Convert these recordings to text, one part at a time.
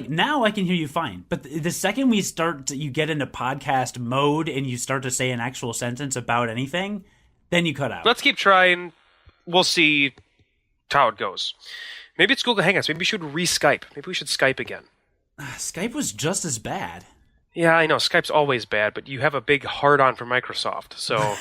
Now I can hear you fine. But the second you get into podcast mode and you start to say an actual sentence about anything, then you cut out. Let's keep trying. We'll see how it goes. Maybe it's Google Hangouts. Maybe we should re-Skype. Maybe we should Skype again. Skype was just as bad. Yeah, I know. Skype's always bad, but you have a big hard-on for Microsoft, so...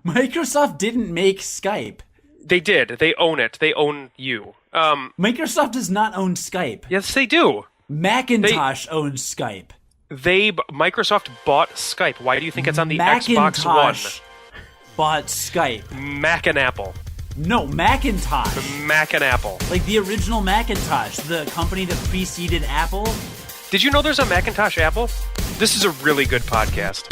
Microsoft didn't make Skype. They did. They own it. They own you. Microsoft does not own Skype. Yes, they do. Macintosh owns Skype. Microsoft bought Skype. Why do you think it's on the Xbox One? Macintosh bought Skype. Mac and Apple. No, Macintosh. Mac and Apple. Like the original Macintosh, the company that preceded Apple. Did you know there's a Macintosh Apple? This is a really good podcast.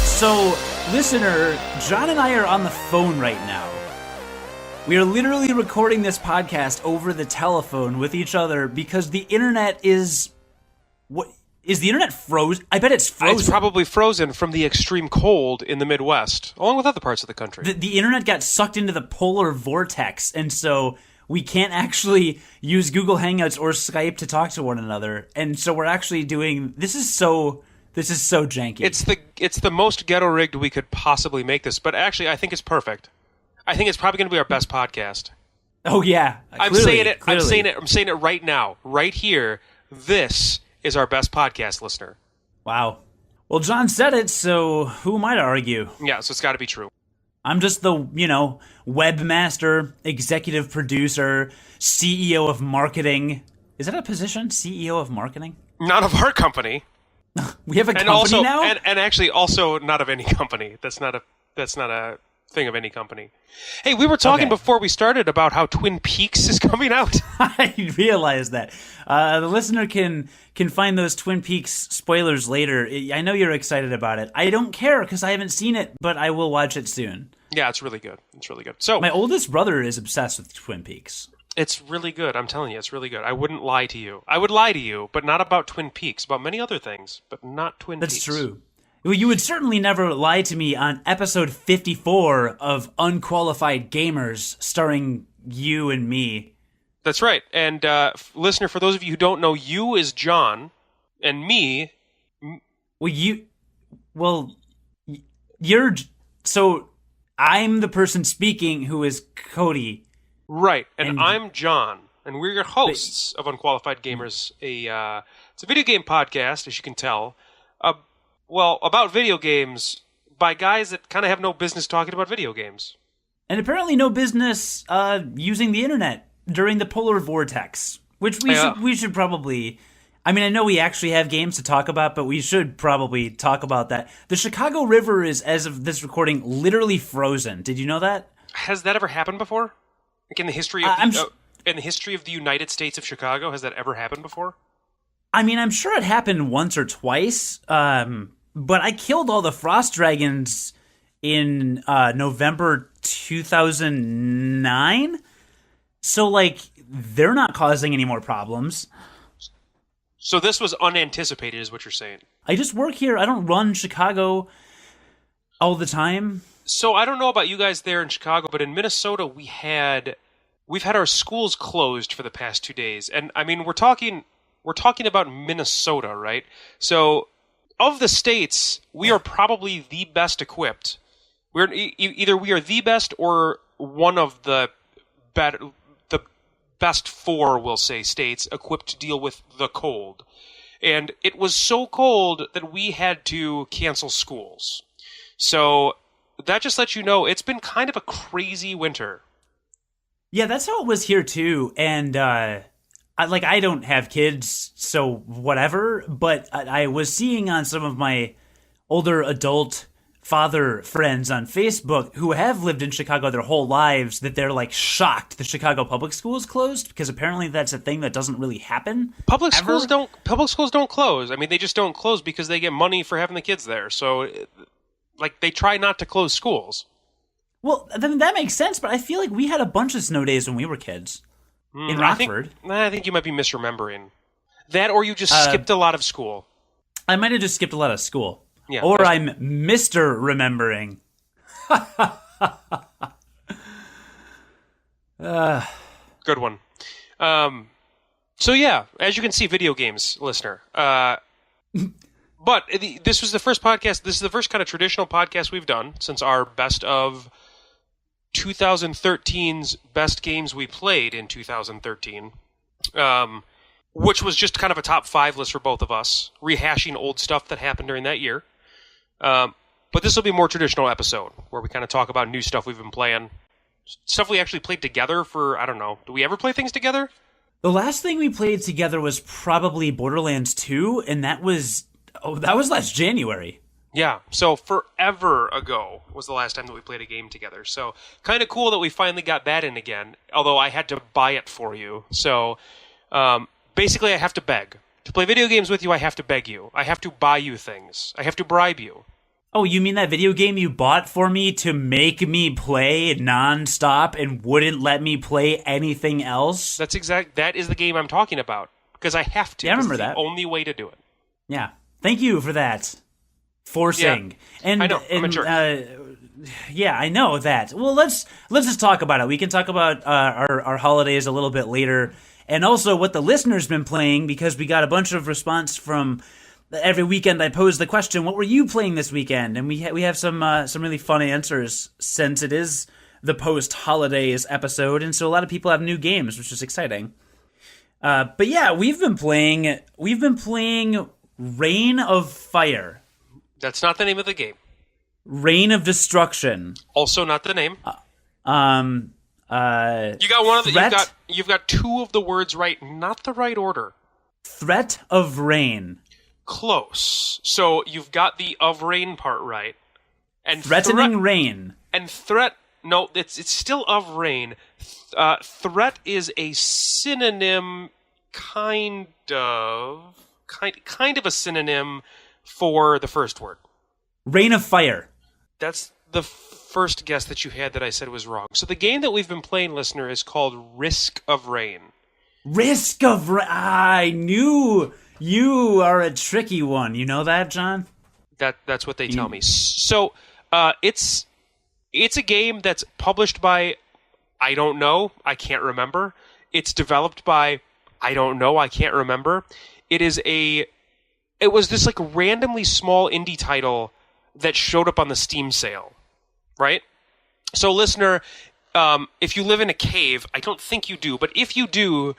So, listener, John and I are on the phone right now. We are literally recording this podcast over the telephone with each other because the internet is... What is the internet frozen? I bet it's frozen. It's probably frozen from the extreme cold in the Midwest, along with other parts of the country. The internet got sucked into the polar vortex, and so we can't actually use Google Hangouts or Skype to talk to one another. And so we're actually doing... This is so janky. It's the most ghetto rigged we could possibly make this, but actually I think it's perfect. I think it's probably going to be our best podcast. Oh yeah, I'm saying it right now, right here. This is our best podcast, listener. Wow. Well, John said it, so who am I to argue? Yeah, so it's got to be true. I'm just the, webmaster, executive producer, CEO of marketing. Is that a position? CEO of marketing? Not of our company. We have a company now? And actually also not of any company. That's not a thing of any company. Hey, we were talking before we started about how Twin Peaks is coming out. I realize that. The listener can find those Twin Peaks spoilers later. I know you're excited about it. I don't care because I haven't seen it, but I will watch it soon. Yeah, it's really good. It's really good. So my oldest brother is obsessed with Twin Peaks. It's really good. I'm telling you, it's really good. I wouldn't lie to you. I would lie to you, but not about Twin Peaks. About many other things, but not Twin Peaks. That's true. Well, you would certainly never lie to me on episode 54 of Unqualified Gamers, starring you and me. That's right. And listener, for those of you who don't know, you is John, and me... You're... So, I'm the person speaking who is Cody. Right, and I'm John, and we're your hosts of Unqualified Gamers. It's a video game podcast, as you can tell. About video games by guys that kind of have no business talking about video games. And apparently no business using the internet during the polar vortex, which we should probably... I mean, I know we actually have games to talk about, but we should probably talk about that. The Chicago River is, as of this recording, literally frozen. Did you know that? Has that ever happened before? Like in the history of in the history of the United States of Chicago, has that ever happened before? I mean, I'm sure it happened once or twice, but I killed all the frost dragons in November 2009, so they're not causing any more problems. So this was unanticipated, is what you're saying. I just work here. I don't run Chicago all the time. So I don't know about you guys there in Chicago, but in Minnesota we've had our schools closed for the past 2 days, and I mean we're talking about Minnesota, right? So of the states, we are probably the best equipped. We're either we are the best or one of the best four, we'll say, states equipped to deal with the cold. And it was so cold that we had to cancel schools. So that just lets you know it's been kind of a crazy winter. Yeah, that's how it was here too. And I don't have kids, so whatever. But I was seeing on some of my older adult father friends on Facebook who have lived in Chicago their whole lives that they're shocked the Chicago public schools closed, because apparently that's a thing that doesn't really happen. Public schools don't close. I mean, they just don't close because they get money for having the kids there. So they try not to close schools. Well, then that makes sense, but I feel like we had a bunch of snow days when we were kids in Rockford. I think you might be misremembering. That or you just skipped a lot of school. I might have just skipped a lot of school. Yeah, or I'm Mr. Remembering. Good one. So yeah, as you can see, video games, listener. But this was the first podcast. This is the first kind of traditional podcast we've done since our best of 2013's best games we played in 2013, which was just kind of a top 5 list for both of us, rehashing old stuff that happened during that year. But this will be a more traditional episode where we kind of talk about new stuff we've been playing, stuff we actually played together for, I don't know, do we ever play things together? The last thing we played together was probably Borderlands 2, and that was last January. Yeah, so forever ago was the last time that we played a game together. So kind of cool that we finally got that in again, although I had to buy it for you. So basically I have to beg. To play video games with you, I have to beg you. I have to buy you things. I have to bribe you. Oh, you mean that video game you bought for me to make me play nonstop and wouldn't let me play anything else? That is the game I'm talking about. Because I have to. Yeah, I remember that. It's the only way to do it. Yeah. Thank you for that. Forcing. Yeah, and I know. I'm a jerk. Yeah, I know that. Well, let's just talk about it. We can talk about our holidays a little bit later, and also what the listeners been playing, because we got a bunch of response from every weekend. I posed the question, "What were you playing this weekend?" And we have some really fun answers since it is the post holidays episode, and so a lot of people have new games, which is exciting. But yeah, we've been playing Reign of Fire. That's not the name of the game. Reign of Destruction. Also not the name. You got one of the. You've got 2 of the words right, not the right order. Threat of Rain. Close. So you've got the of rain part right. And threatening rain. And threat. No, it's still of rain. Threat is a synonym, kind of a synonym for the first word. Reign of Fire. That's the first guess that you had that I said was wrong. So the game that we've been playing, listener, is called Risk of Rain. Risk of Rain. I knew you are a tricky one. You know that, John? That's what they tell me. So it's a game that's published by, I don't know, I can't remember. It's developed by, I don't know, I can't remember. It was this like randomly small indie title that showed up on the Steam sale, right? So listener, if you live in a cave, I don't think you do, but if you do,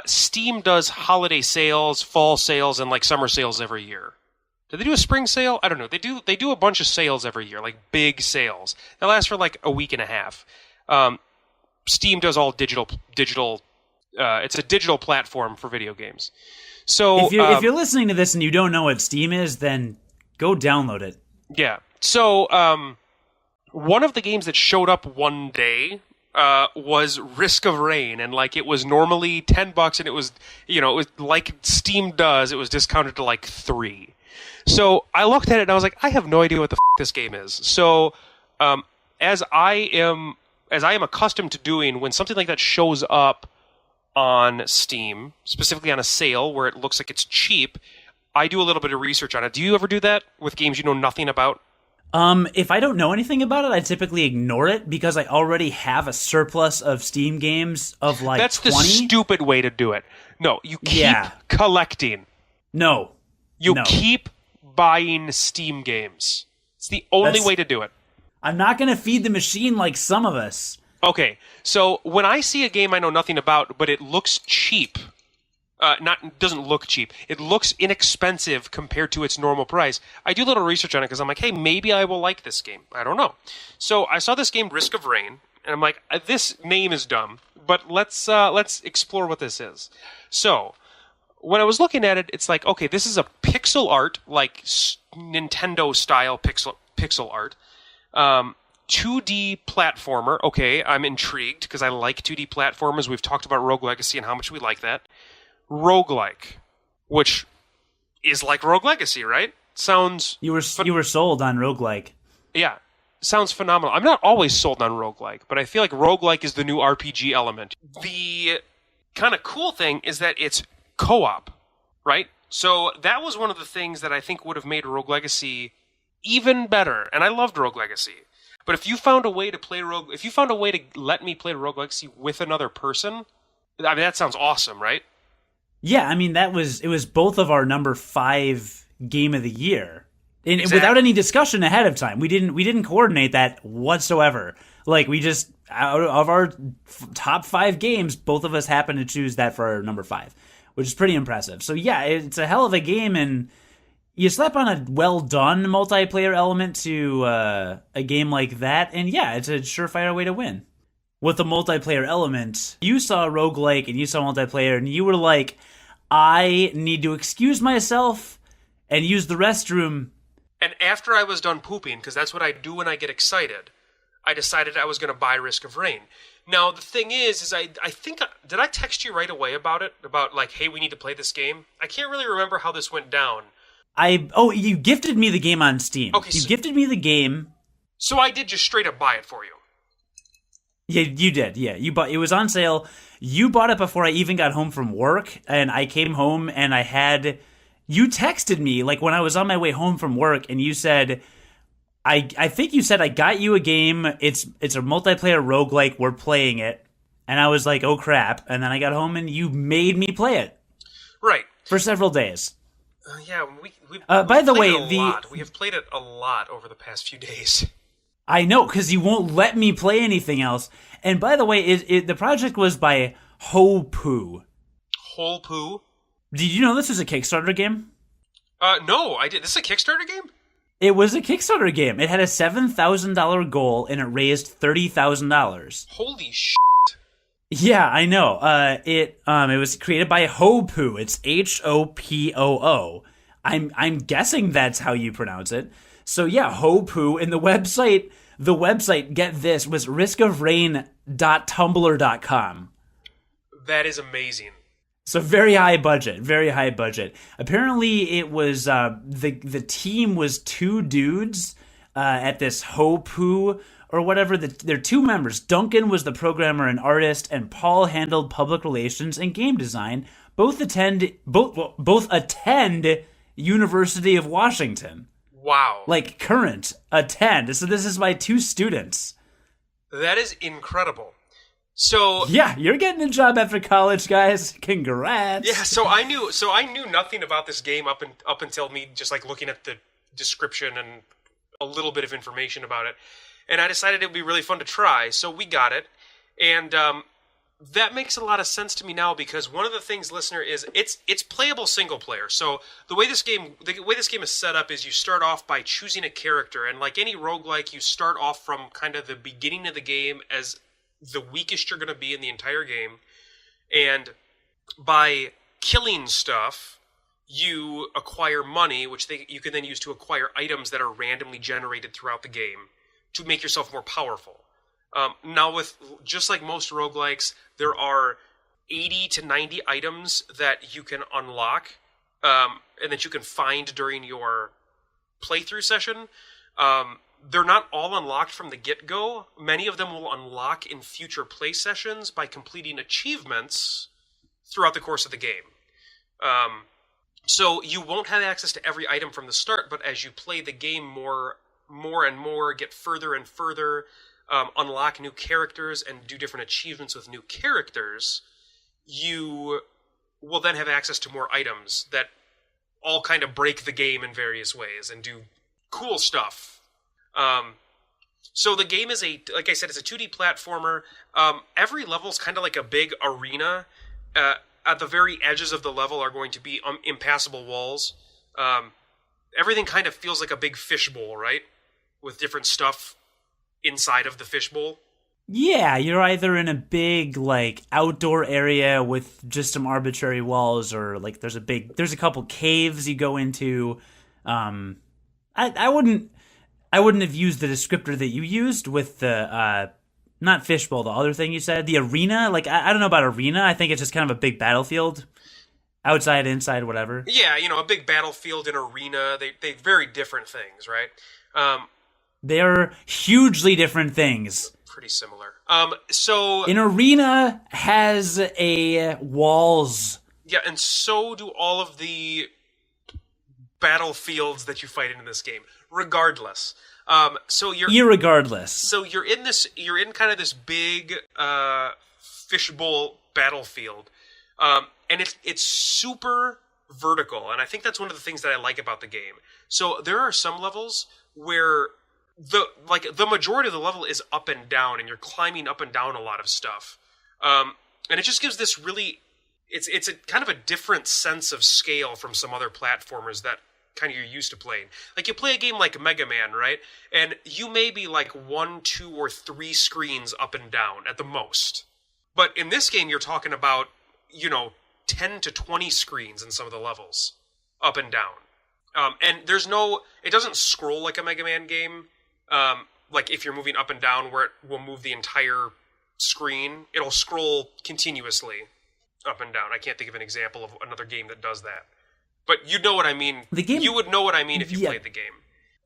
Steam does holiday sales, fall sales, and like summer sales every year. Do they do a spring sale? I don't know. They do a bunch of sales every year, like big sales. They last for like a week and a half. Steam does all digital. It's a digital platform for video games. So if you're listening to this and you don't know what Steam is, then go download it. Yeah. So one of the games that showed up one day was Risk of Rain, and like it was normally $10, and it was like Steam does, it was discounted to like $3. So I looked at it and I was like, I have no idea what the this game is. So as I am accustomed to doing, when something like that shows up on Steam, specifically on a sale where it looks like it's cheap, I do a little bit of research on it. Do you ever do that with games you know nothing about? If I don't know anything about it, I typically ignore it because I already have a surplus of Steam games of like 20. That's the stupid way to do it. No, you keep collecting. No. You keep buying Steam games. It's the only way to do it. I'm not going to feed the machine like some of us. Okay, so when I see a game I know nothing about, but it looks cheap, doesn't look cheap, it looks inexpensive compared to its normal price, I do a little research on it because I'm like, hey, maybe I will like this game. I don't know. So I saw this game, Risk of Rain, and I'm like, this name is dumb, but let's explore what this is. So when I was looking at it, it's like, okay, this is a pixel art, like Nintendo-style pixel art. 2D platformer. Okay, I'm intrigued because I like 2D platformers. We've talked about Rogue Legacy and how much we like that. Roguelike, which is like Rogue Legacy, right? Sounds... You were sold on roguelike. Yeah, sounds phenomenal. I'm not always sold on roguelike, but I feel like roguelike is the new RPG element. The kind of cool thing is that it's co-op. right? So that was one of the things that I think would have made Rogue Legacy even better. And I loved Rogue Legacy. But if you found a way to if you found a way to let me play Rogue Legacy with another person, I mean, that sounds awesome, right? Yeah, I mean, it was both of our number 5 game of the year. And Exactly. without any discussion ahead of time. We didn't coordinate that whatsoever. Like, we just, out of our top 5 games, both of us happened to choose that for our number 5, which is pretty impressive. So yeah, it's a hell of a game, and you slap on a well-done multiplayer element to a game like that, and yeah, it's a surefire way to win. With the multiplayer element, you saw roguelike and you saw multiplayer, and you were like, I need to excuse myself and use the restroom. And after I was done pooping, because that's what I do when I get excited, I decided I was going to buy Risk of Rain. Now, the thing is I think, did I text you right away about it? About, like, hey, we need to play this game? I can't really remember how this went down. You gifted me the game on Steam. Okay, you gifted me the game. So I did just straight up buy it for you. Yeah, you did. Yeah, it was on sale. You bought it before I even got home from work, and I came home and you texted me, like, when I was on my way home from work, and you said, I think you said, I got you a game. It's a multiplayer roguelike. We're playing it. And I was like, oh crap. And then I got home and you made me play it. Right. For several days. Yeah, by the way, we have played it a lot over the past few days. I know, because you won't let me play anything else. And by the way, the project was by Hopoo. Hopoo? Did you know this was a Kickstarter game? No, I did. This is a Kickstarter game? It was a Kickstarter game. It had a $7,000 goal, and it raised $30,000. Holy shit. Yeah, I know. It was created by Hopoo. It's Hopoo. I'm guessing that's how you pronounce it. So yeah, Hopoo. And the website, get this, was riskofrain.tumblr.com. That is amazing. So very high budget. Apparently it was, the team was 2 dudes, at this Hopoo or whatever. They're 2 members. Duncan was the programmer and artist, and Paul handled public relations and game design. Both attend University of Washington. Wow. Like, current attend. So this is my 2 students. That is incredible. So yeah, you're getting a job after college, guys. Congrats. Yeah, so I knew nothing about this game up until me just like looking at the description and a little bit of information about it, and I decided it would be really fun to try. So we got it, and that makes a lot of sense to me now, because one of the things, listener, is it's playable single player. So the way this game is set up is you start off by choosing a character, and like any roguelike, you start off from kind of the beginning of the game as the weakest you're going to be in the entire game, and by killing stuff, you acquire money, which you can then use to acquire items that are randomly generated throughout the game to make yourself more powerful. Now, with just like most roguelikes, there are 80 to 90 items that you can unlock, and that you can find during your playthrough session. They're not all unlocked from the get-go. Many of them will unlock in future play sessions by completing achievements throughout the course of the game. So you won't have access to every item from the start, but as you play the game more and more, get further and further, unlock new characters and do different achievements with new characters, you will then have access to more items that all kind of break the game in various ways and do cool stuff. So the game is like I said, it's a 2D platformer. Every level is kind of like a big arena. At the very edges of the level are going to be impassable walls. Everything kind of feels like a big fishbowl, right? With different stuff inside of the fishbowl. Yeah, you're either in a big, like, outdoor area with just some arbitrary walls, or like there's a couple caves you go into. I wouldn't have used the descriptor that you used with the not fishbowl, the other thing you said, the arena. Like, I don't know about arena. I think it's just kind of a big battlefield, outside, inside, whatever. Yeah, a big battlefield and arena. They very different things, right? They're hugely different things. Pretty similar. So an arena has walls Yeah, and so do all of the battlefields that you fight in this game, regardless. So Irregardless. you're in kind of this big fishbowl battlefield, and it's super vertical, and I think that's one of the things that I like about the game. So there are some levels where the majority of the level is up and down, and you're climbing up and down a lot of stuff, and it just gives this really it's a kind of a different sense of scale from some other platformers that kind of you're used to playing. Like you play a game like Mega Man, right? And you may be like 1, 2, or 3 screens up and down at the most. But in this game, you're talking about, 10 to 20 screens in some of the levels, up and down. And it doesn't scroll like a Mega Man game. Like if you're moving up and down where it will move the entire screen, it'll scroll continuously up and down. I can't think of an example of another game that does that. But you know what I mean. You would know what I mean if you played the game.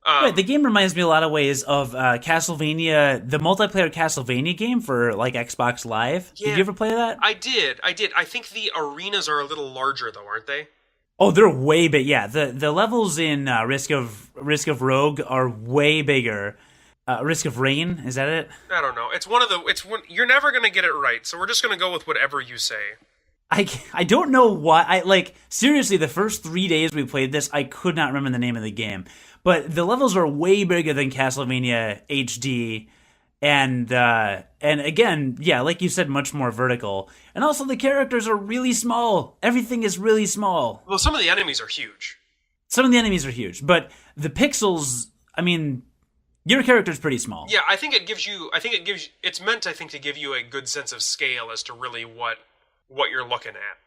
Right, the game reminds me a lot of ways of Castlevania, the multiplayer Castlevania game for like Xbox Live. Yeah, did you ever play that? I did. I think the arenas are a little larger though, aren't they? Oh, they're way big. Yeah, the levels in Risk of Rogue are way bigger. Risk of Rain, is that it? I don't know. You're never gonna get it right, so we're just gonna go with whatever you say. I don't know why. Seriously, the first 3 days we played this, I could not remember the name of the game. But the levels are way bigger than Castlevania HD, and again, yeah, like you said, much more vertical. And also the characters are really small. Everything is really small. Well, some of the enemies are huge. Some of the enemies are huge, but the pixels, I mean, your character's pretty small. Yeah, it's meant, I think, to give you a good sense of scale as to really what you're looking at.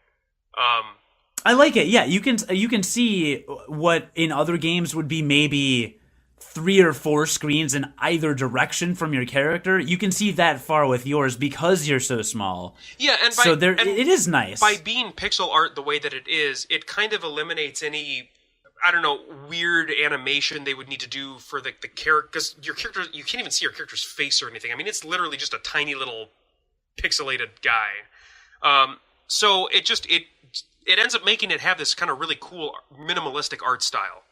I like it. Yeah, you can see what in other games would be maybe 3 or 4 screens in either direction from your character. You can see that far with yours because you're so small. Yeah, it is nice. By being pixel art the way that it is, it kind of eliminates any, I don't know, weird animation they would need to do for the character, because your character, you can't even see your character's face or anything. I mean, it's literally just a tiny little pixelated guy. So it ends up making it have this kind of really cool minimalistic art style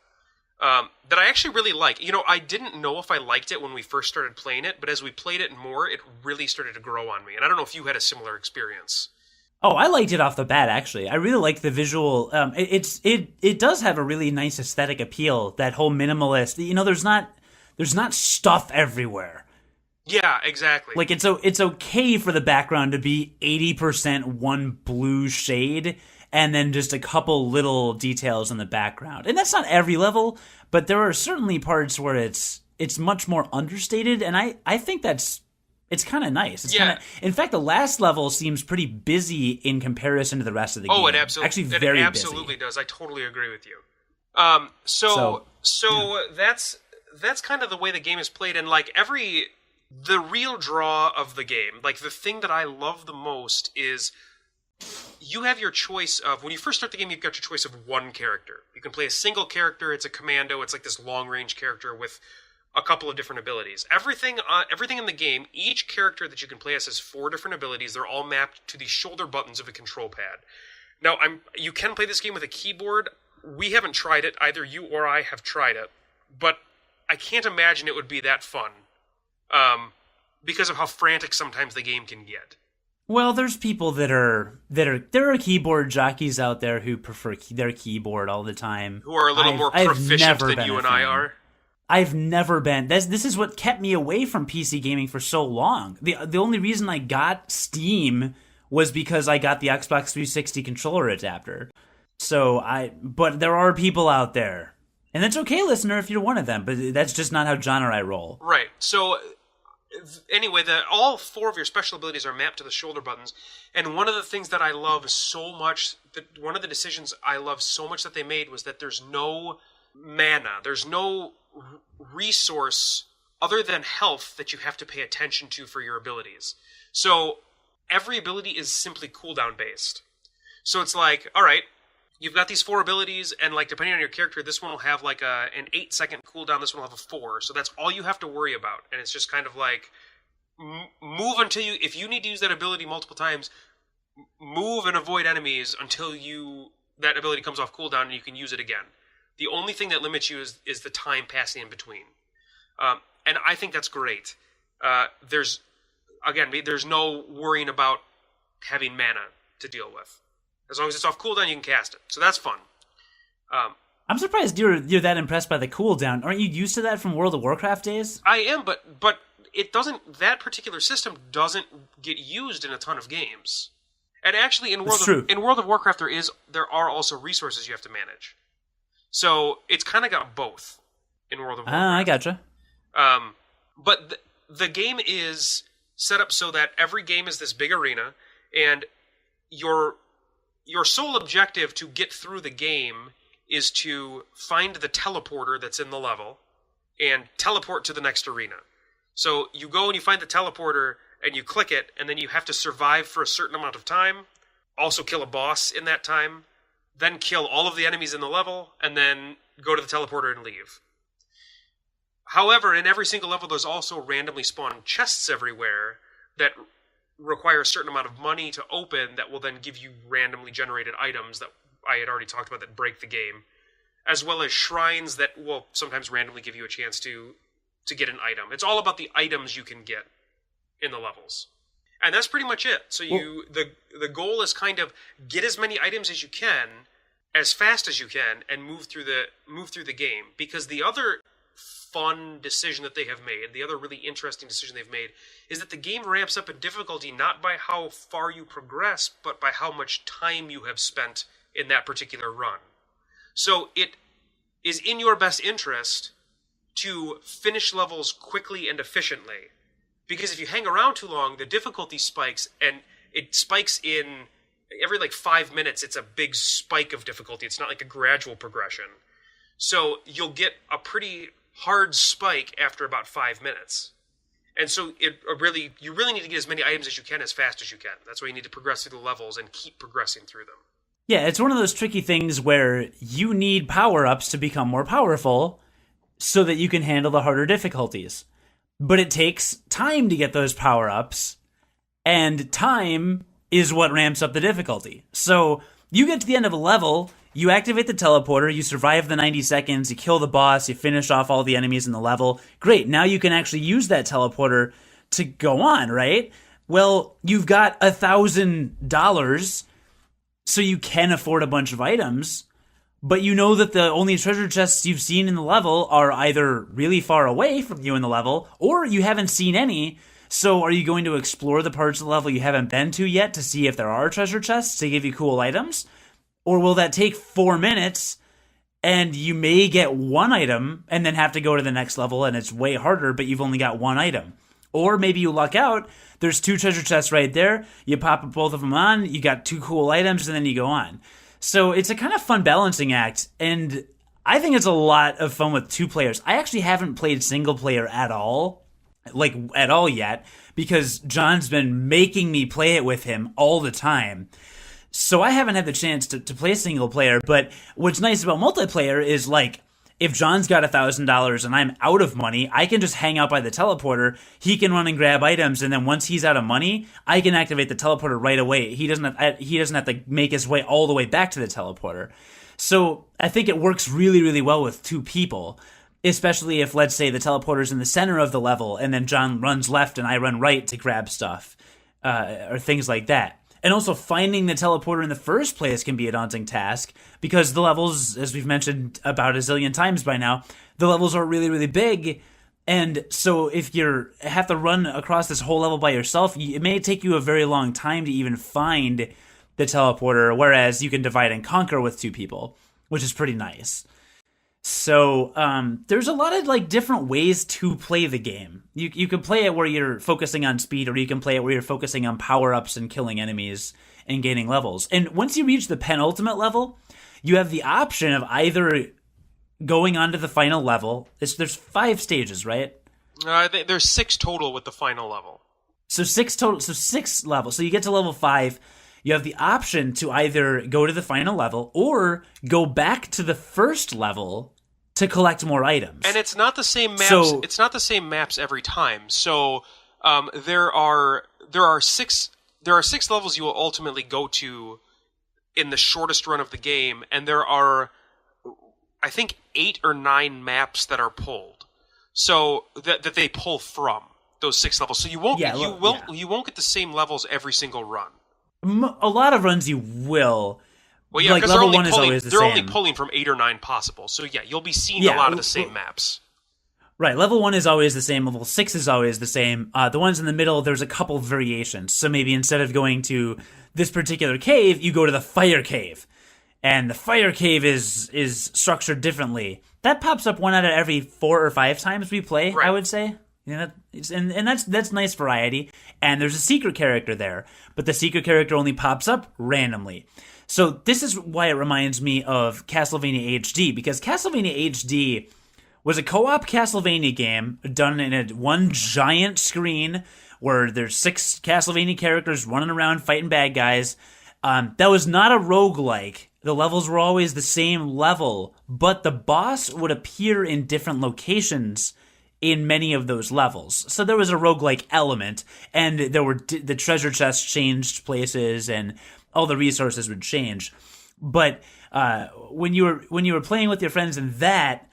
that I actually really like. I didn't know if I liked it when we first started playing it, but as we played it more, it really started to grow on me. And I don't know if you had a similar experience. Oh, I liked it off the bat, actually. I really like the visual. It does have a really nice aesthetic appeal, that whole minimalist. There's not stuff everywhere. Yeah, exactly. Like it's okay for the background to be 80% one blue shade and then just a couple little details in the background. And that's not every level, but there are certainly parts where it's much more understated, and I think it's kind of nice. In fact, the last level seems pretty busy in comparison to the rest of the game. Oh, it absolutely actually very absolutely busy. does. I totally agree with you. So that's kind of the way the game is played, and like the real draw of the game, like the thing that I love the most is you have your choice of, when you first start the game, you've got your choice of one character. You can play a single character, it's a commando, it's like this long-range character with a couple of different abilities. Everything in the game, each character that you can play as has 4 different abilities. They're all mapped to the shoulder buttons of a control pad. Now, you can play this game with a keyboard. We haven't tried it, either you or I have tried it, but I can't imagine it would be that fun. Because of how frantic sometimes the game can get. Well, there's people there are keyboard jockeys out there who prefer their keyboard all the time. Who are a little more proficient than you and I are. I've never been. This is what kept me away from PC gaming for so long. The only reason I got Steam was because I got the Xbox 360 controller adapter. But there are people out there. And that's okay, listener, if you're one of them, but that's just not how John or I roll. Right. So anyway, all 4 of your special abilities are mapped to the shoulder buttons, and one of the things that I love so much, one of the decisions I love so much that they made was that there's no mana, there's no resource other than health that you have to pay attention to for your abilities. So every ability is simply cooldown based. So it's like, all right, you've got these 4 abilities, and like depending on your character, this one will have like an 8-second cooldown, this one will have a 4. So that's all you have to worry about. And it's just kind of like move until if you need to use that ability multiple times, move and avoid enemies until that ability comes off cooldown and you can use it again. The only thing that limits you is the time passing in between. And I think that's great. There's no worrying about having mana to deal with. As long as it's off cooldown, you can cast it. So that's fun. I'm surprised you're that impressed by the cooldown. Aren't you used to that from World of Warcraft days? I am, but it doesn't. That particular system doesn't get used in a ton of games. And actually, in World of Warcraft, there are also resources you have to manage. So it's kind of got both in World of Warcraft. I gotcha. But the game is set up so that every game is this big arena, and your sole objective to get through the game is to find the teleporter that's in the level and teleport to the next arena. So you go and you find the teleporter and you click it, and then you have to survive for a certain amount of time, also kill a boss in that time, then kill all of the enemies in the level, and then go to the teleporter and leave. However, in every single level, there's also randomly spawned chests everywhere that require a certain amount of money to open that will then give you randomly generated items that I had already talked about that break the game, as well as shrines that will sometimes randomly give you a chance to get an item. It's all about the items you can get in the levels. And that's pretty much it. So the goal is kind of get as many items as you can, as fast as you can, and move through the game. Because the other fun decision that they have made, the other really interesting decision they've made, is that the game ramps up in difficulty not by how far you progress, but by how much time you have spent in that particular run. So it is in your best interest to finish levels quickly and efficiently. Because if you hang around too long, the difficulty spikes, and it spikes in every 5 minutes. It's a big spike of difficulty. It's not like a gradual progression. So you'll get a pretty hard spike after about 5 minutes. And so you really need to get as many items as you can as fast as you can. That's why you need to progress through the levels and keep progressing through them. Yeah, it's one of those tricky things where you need power-ups to become more powerful so that you can handle the harder difficulties. But it takes time to get those power-ups, and time is what ramps up the difficulty. So you get to the end of a level, you activate the teleporter, you survive the 90 seconds, you kill the boss, you finish off all the enemies in the level. Great, now you can actually use that teleporter to go on, right? Well, you've got $1,000, so you can afford a bunch of items, but you know that the only treasure chests you've seen in the level are either really far away from you in the level, or you haven't seen any. So are you going to explore the parts of the level you haven't been to yet to see if there are treasure chests to give you cool items? Or will that take 4 minutes and you may get one item and then have to go to the next level and it's way harder, but you've only got one item? Or maybe you luck out, there's 2 treasure chests right there, you pop both of them on, you got 2 cool items, and then you go on. So it's a kind of fun balancing act, and I think it's a lot of fun with 2 players. I actually haven't played single player at all yet, because John's been making me play it with him all the time. So I haven't had the chance to play single player, but what's nice about multiplayer is, if John's got $1,000 and I'm out of money, I can just hang out by the teleporter. He can run and grab items, and then once he's out of money, I can activate the teleporter right away. He doesn't have to make his way all the way back to the teleporter. So I think it works really, really well with 2 people, especially if, let's say, the teleporter's in the center of the level, and then John runs left and I run right to grab stuff, or things like that. And also, finding the teleporter in the first place can be a daunting task, because the levels, as we've mentioned about a zillion times by now, the levels are really, really big. And so if you have to run across this whole level by yourself, it may take you a very long time to even find the teleporter, whereas you can divide and conquer with 2 people, which is pretty nice. So there's a lot of different ways to play the game. You can play it where you're focusing on speed, or you can play it where you're focusing on power-ups and killing enemies and gaining levels. And once you reach the penultimate level, you have the option of either going on to the final level. There's 5 stages, right? There's 6 total with the final level. So 6 total. So 6 levels. So you get to level 5. You have the option to either go to the final level or go back to the first level to collect more items. And it's not the same maps. It's not the same maps every time. So there are 6 there are 6 levels you will ultimately go to in the shortest run of the game, and there are, I think, 8 or 9 maps that are pulled. So that they pull from those 6 levels. So you won't get the same levels every single run. A lot of runs you will. Well, yeah, because level 1 is always the same. They're only pulling from 8 or 9 possible. So yeah, you'll be seeing a lot of the same maps. Right, level 1 is always the same, level 6 is always the same. The ones in the middle, there's a couple variations. So maybe instead of going to this particular cave, you go to the fire cave. And the fire cave is structured differently. That pops up 1 out of every 4 or 5 times we play, right. I would say. And that's nice variety. And there's a secret character there, but the secret character only pops up randomly. So this is why it reminds me of Castlevania HD, because Castlevania HD was a co-op Castlevania game done in one giant screen where there's 6 Castlevania characters running around fighting bad guys. That was not a roguelike. The levels were always the same level, but the boss would appear in different locations in many of those levels. So there was a roguelike element, and there were the treasure chests changed places, and all the resources would change. But when you were playing with your friends in that,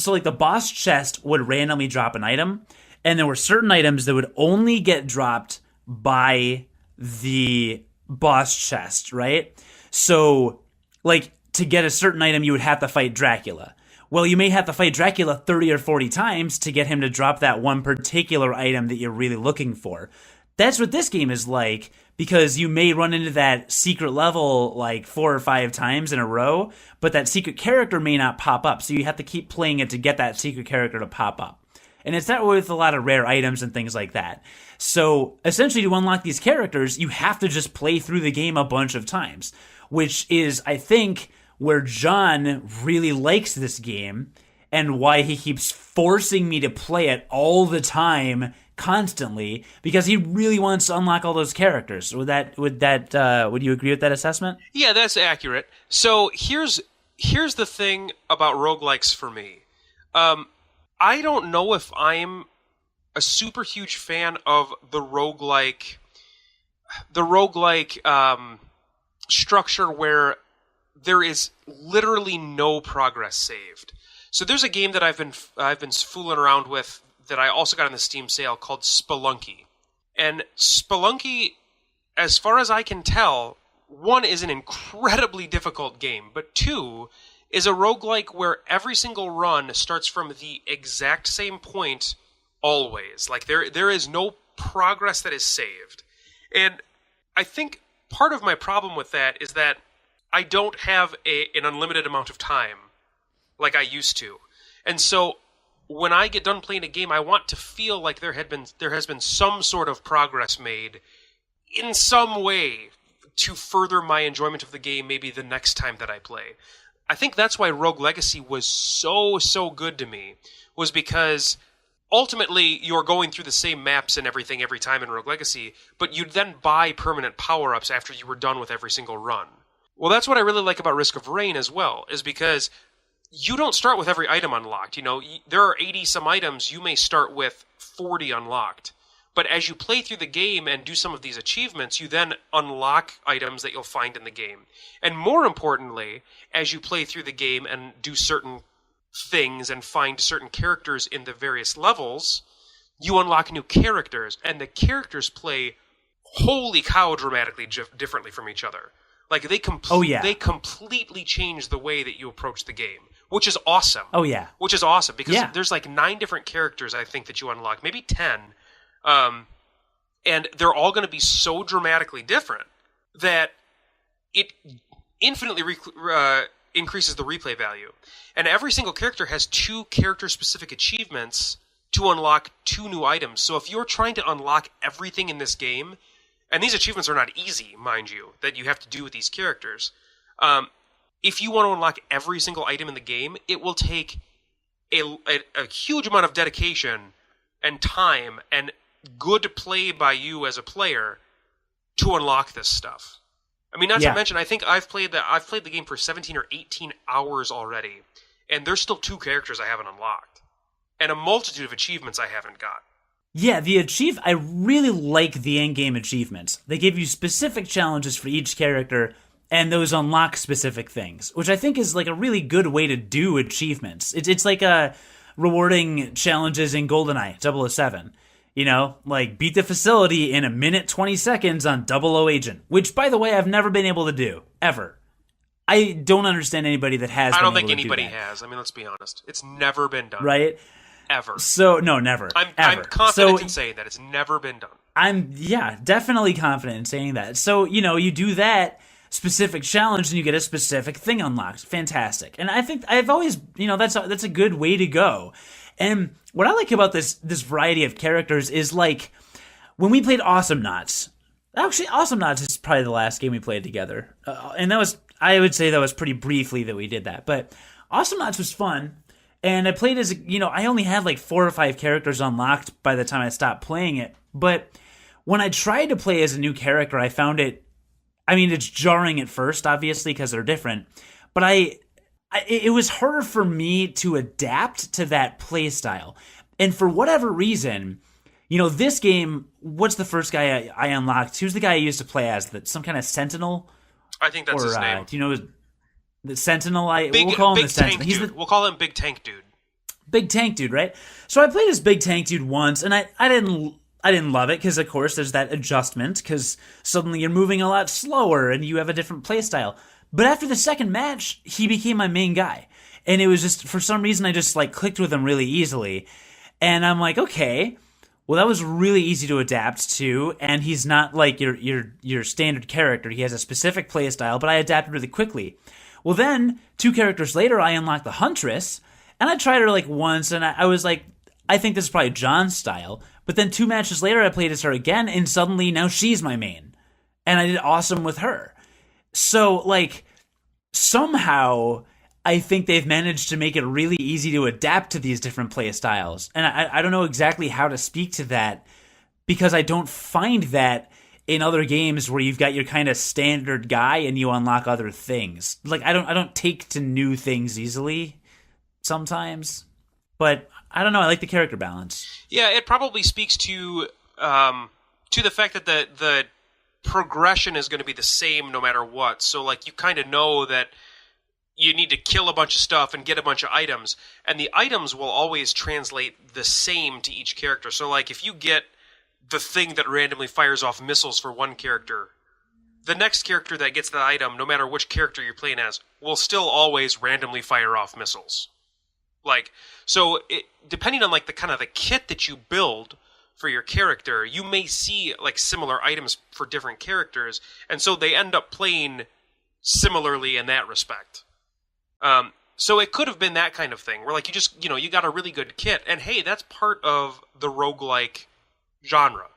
like the boss chest would randomly drop an item, and there were certain items that would only get dropped by the boss chest, right? So, like, to get a certain item, you would have to fight Dracula. Well, you may have to fight Dracula 30 or 40 times to get him to drop that one particular item that you're really looking for. That's what this game is like, because you may run into that secret level like 4 or 5 times in a row, but that secret character may not pop up, so you have to keep playing it to get that secret character to pop up. And it's that way with a lot of rare items and things like that. So, essentially, to unlock these characters, you have to just play through the game a bunch of times, which is, I think, where Jon really likes this game and why he keeps forcing me to play it all the time, constantly, because he really wants to unlock all those characters. Would you agree with that assessment? Yeah, that's accurate. So here's the thing about roguelikes for me. I don't know if I'm a super huge fan of the roguelike structure where there is literally no progress saved. So there's a game that I've been fooling around with that I also got on the Steam sale called Spelunky. And Spelunky, as far as I can tell, 1 is an incredibly difficult game, but 2 is a roguelike where every single run starts from the exact same point always. Like there is no progress that is saved. And I think part of my problem with that is that I don't have an unlimited amount of time like I used to. And so when I get done playing a game, I want to feel like there has been some sort of progress made in some way to further my enjoyment of the game maybe the next time that I play. I think that's why Rogue Legacy was so good to me, was because ultimately you're going through the same maps and everything every time in Rogue Legacy, but you'd then buy permanent power-ups after you were done with every single run. Well, that's what I really like about Risk of Rain as well, is because you don't start with every item unlocked. You know, there are 80-some items, you may start with 40 unlocked. But as you play through the game and do some of these achievements, you then unlock items that you'll find in the game. And more importantly, as you play through the game and do certain things and find certain characters in the various levels, you unlock new characters. And the characters play, holy cow, dramatically differently from each other. Like, they completely change the way that you approach the game, which is awesome. Oh, yeah. Which is awesome, because there's like 9 different characters, I think, that you unlock. Maybe 10. And they're all going to be so dramatically different that it infinitely increases the replay value. And every single character has 2 character-specific achievements to unlock 2 new items. So if you're trying to unlock everything in this game, and these achievements are not easy, mind you, that you have to do with these characters, if you want to unlock every single item in the game, it will take a huge amount of dedication and time and good play by you as a player to unlock this stuff. I mean, not to mention, I think I've played the game for 17 or 18 hours already, and there's still 2 characters I haven't unlocked, and a multitude of achievements I haven't got. Yeah, I really like the in-game achievements. They give you specific challenges for each character, and those unlock specific things, which I think is like a really good way to do achievements. It's like rewarding challenges in GoldenEye 007. You know, like beat the facility in a minute 20 seconds on 00 Agent, which, by the way, I've never been able to do, ever. I don't understand anybody that has. I don't been think able to do anybody that. has. I mean, let's be honest. It's never been done. Right? Ever. So, no, never. I'm confident in saying that. It's never been done. I'm, yeah, definitely confident in saying that. So, you know, you do that specific challenge and you get a specific thing unlocked. Fantastic. And I think I've always, you know, that's a good way to go. And what I like about this variety of characters is, like, when we played Awesome Knots, actually, Awesome Knots is probably the last game we played together. And that was, I would say that was pretty briefly that we did that. But Awesome Knots was fun. And I played as, you know, I only had like 4 or 5 characters unlocked by the time I stopped playing it. But when I tried to play as a new character, I found it, I mean, it's jarring at first, obviously, because they're different. But it was harder for me to adapt to that play style. And for whatever reason, you know, this game, what's the first guy I unlocked? Who's the guy I used to play as? Some kind of Sentinel? I think that's his name. Do you know the Sentinel? We'll call him the Sentinel. We'll call him Big Tank Dude. Big Tank Dude, right? So I played as Big Tank Dude once, and I didn't love it because, of course, there's that adjustment because suddenly you're moving a lot slower and you have a different play style. But after the second match, he became my main guy, and it was just, for some reason, I just like clicked with him really easily, and I'm like, okay, well, that was really easy to adapt to, and he's not like your standard character. He has a specific play style, but I adapted really quickly. Well, then 2 characters later, I unlocked the Huntress, and I tried her like once, and I was like, I think this is probably Jon's style. But then 2 matches later, I played as her again, and suddenly now she's my main. And I did awesome with her. So, like, somehow, I think they've managed to make it really easy to adapt to these different play styles. And I don't know exactly how to speak to that, because I don't find that in other games where you've got your kind of standard guy and you unlock other things. Like, I don't take to new things easily sometimes. But I don't know. I like the character balance. Yeah, it probably speaks to the fact that the progression is going to be the same no matter what. So, like, you kind of know that you need to kill a bunch of stuff and get a bunch of items, and the items will always translate the same to each character. So, like, if you get the thing that randomly fires off missiles for one character, the next character that gets that item, no matter which character you're playing as, will still always randomly fire off missiles. Like, so depending on like the kind of the kit that you build for your character, you may see like similar items for different characters, and so they end up playing similarly in that respect. So it could have been that kind of thing where like you just, you know, you got a really good kit, and hey, that's part of the roguelike genre.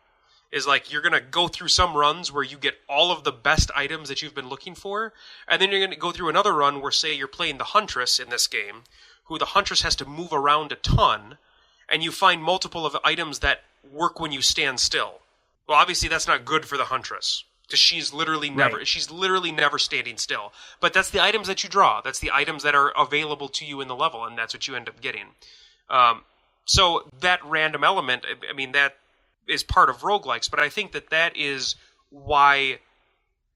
Is like you're going to go through some runs where you get all of the best items that you've been looking for, and then you're going to go through another run where, say, you're playing the Huntress in this game, who the Huntress has to move around a ton, and you find multiple of items that work when you stand still. Well, obviously that's not good for the Huntress, because she's literally never standing still. But that's the items that you draw. That's the items that are available to you in the level, and that's what you end up getting. So that random element, I mean, that is part of roguelikes, but I think that is why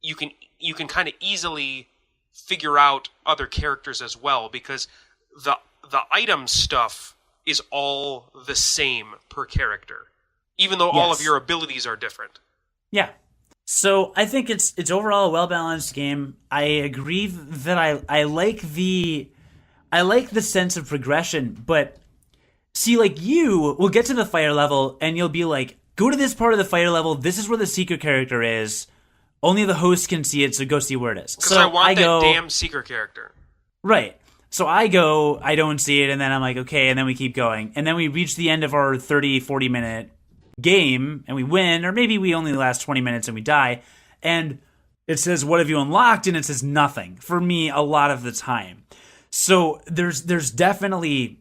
you can kind of easily figure out other characters as well, because the item stuff is all the same per character, even though all of your abilities are different. Yeah. So I think it's overall a well-balanced game. I agree that I like the sense of progression, but see, like, you will get to the fire level and you'll be like, go to this part of the fire level, this is where the secret character is. Only the host can see it, so go see where it is. Because I want that damn secret character. Right. So I go, I don't see it, and then I'm like, okay, and then we keep going. And then we reach the end of our 30, 40-minute game, and we win, or maybe we only last 20 minutes and we die, and it says, what have you unlocked? And it says nothing, for me, a lot of the time. So there's definitely,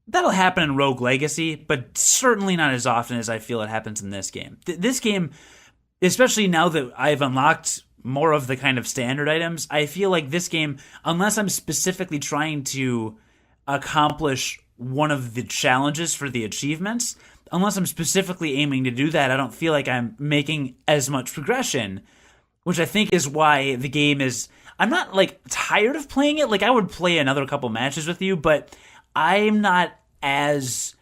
that'll happen in Rogue Legacy, but certainly not as often as I feel it happens in this game. This game, especially now that I've unlocked more of the kind of standard items, I feel like this game, unless I'm specifically trying to accomplish one of the challenges for the achievements, unless I'm specifically aiming to do that, I don't feel like I'm making as much progression, which I think is why the game is. I'm not like tired of playing it. Like I would play another couple matches with you, but I'm not as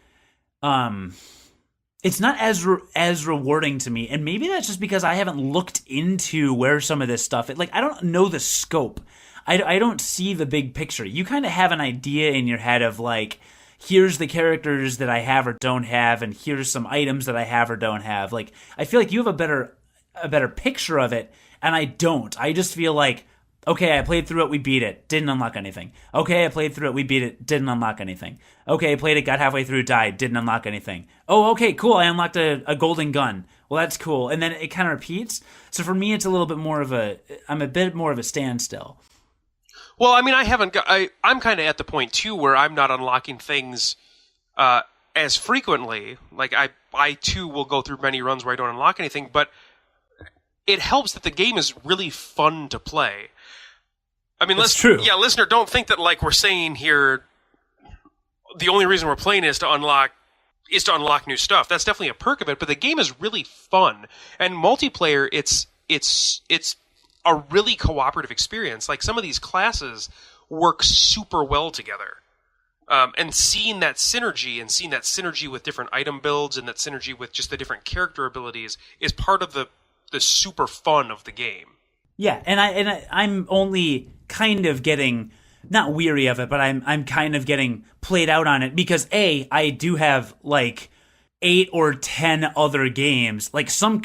it's not as rewarding to me, and maybe that's just because I haven't looked into where some of this stuff. Like I don't know the scope. I don't see the big picture. You kind of have an idea in your head of like, here's the characters that I have or don't have, and here's some items that I have or don't have. Like I feel like you have a better picture of it, and I don't. I just feel like, okay, I played through it, we beat it, didn't unlock anything. Okay, I played through it, we beat it, didn't unlock anything. Okay, I played it, got halfway through, died, didn't unlock anything. Oh, okay, cool, I unlocked a golden gun. Well, that's cool. And then it kind of repeats. So for me, it's a little bit more of I'm a bit more of a standstill. Well, I mean, I'm kind of at the point, too, where I'm not unlocking things as frequently. Like, I, too, will go through many runs where I don't unlock anything, but it helps that the game is really fun to play. I mean, true. Yeah, listener, don't think that, like, we're saying here the only reason we're playing is to unlock new stuff. That's definitely a perk of it, but the game is really fun. And multiplayer, it's a really cooperative experience. Like some of these classes work super well together. And seeing that synergy with different item builds and that synergy with just the different character abilities is part of the super fun of the game. Yeah, and I'm only kind of getting not weary of it, but I'm kind of getting played out on it because I do have like 8 or 10 other games, like some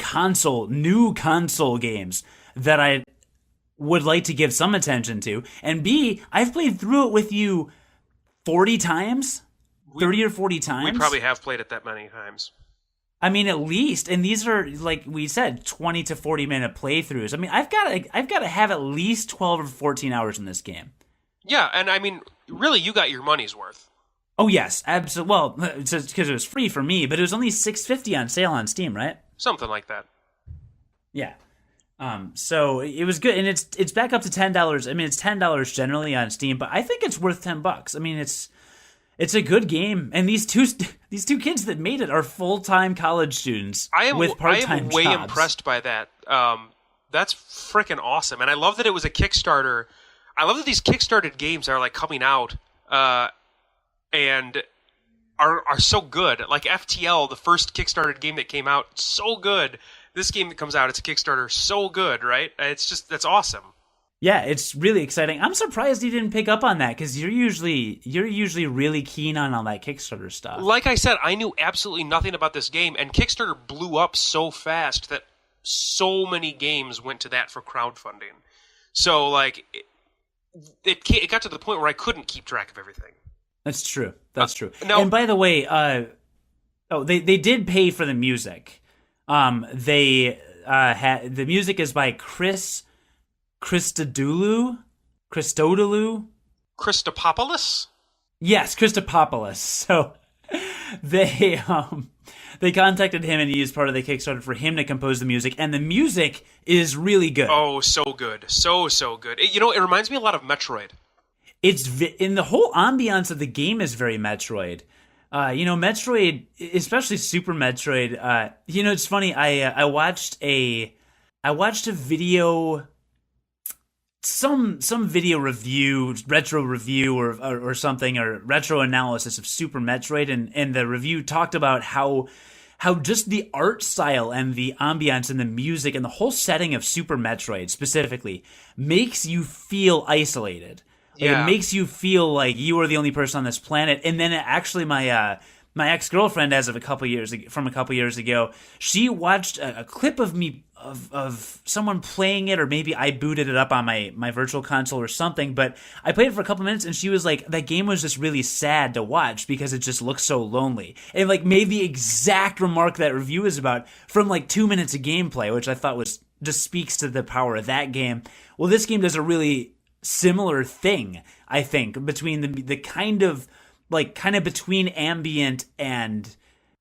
new console games that I would like to give some attention to, and B, I've played through it with you 40 times, 30 or 40 times. We probably have played it that many times. I mean, at least, and these are, like we said, 20 to 40 minute playthroughs. I mean, I've got to have at least 12 or 14 hours in this game. Yeah, and I mean, really, you got your money's worth. Oh yes, absolutely. Well, it's because it was free for me, but it was only $6.50 on sale on Steam, right? Something like that. Yeah. So it was good, and it's back up to $10. I mean, it's $10 generally on Steam, but I think it's worth $10. I mean, it's a good game, and these two kids that made it are full-time college students with part-time jobs. I am way impressed by that. That's freaking awesome, and I love that it was a Kickstarter. I love that these Kickstarted games are like coming out and are so good. Like FTL, the first Kickstarted game that came out, so good. This game that comes out, it's a Kickstarter, so good, right? That's awesome. Yeah, it's really exciting. I'm surprised you didn't pick up on that because you're usually really keen on all that Kickstarter stuff. Like I said, I knew absolutely nothing about this game, and Kickstarter blew up so fast that so many games went to that for crowdfunding. So like, it got to the point where I couldn't keep track of everything. That's true. That's true. Now, and by the way, they did pay for the music. The music is by Christodoulou? Christopopoulos? Yes, Christopopoulos. So they contacted him and he used part of the Kickstarter for him to compose the music, and the music is really good. Oh, so good. So good. It reminds me a lot of Metroid. It's in the whole ambiance of the game is very Metroid. Metroid, especially Super Metroid. It's funny. I watched a video, some video review, retro review, or something, or retro analysis of Super Metroid, and the review talked about how just the art style and the ambiance and the music and the whole setting of Super Metroid specifically makes you feel isolated. Yeah. It makes you feel like you are the only person on this planet. And then my ex-girlfriend, as of a couple years ago, she watched a clip of me of someone playing it, or maybe I booted it up on my virtual console or something. But I played it for a couple minutes, and she was like, "That game was just really sad to watch because it just looks so lonely." And like made the exact remark that review is about from like 2 minutes of gameplay, which I thought just speaks to the power of that game. Well, this game does a really similar thing, I think, between the kind of between ambient and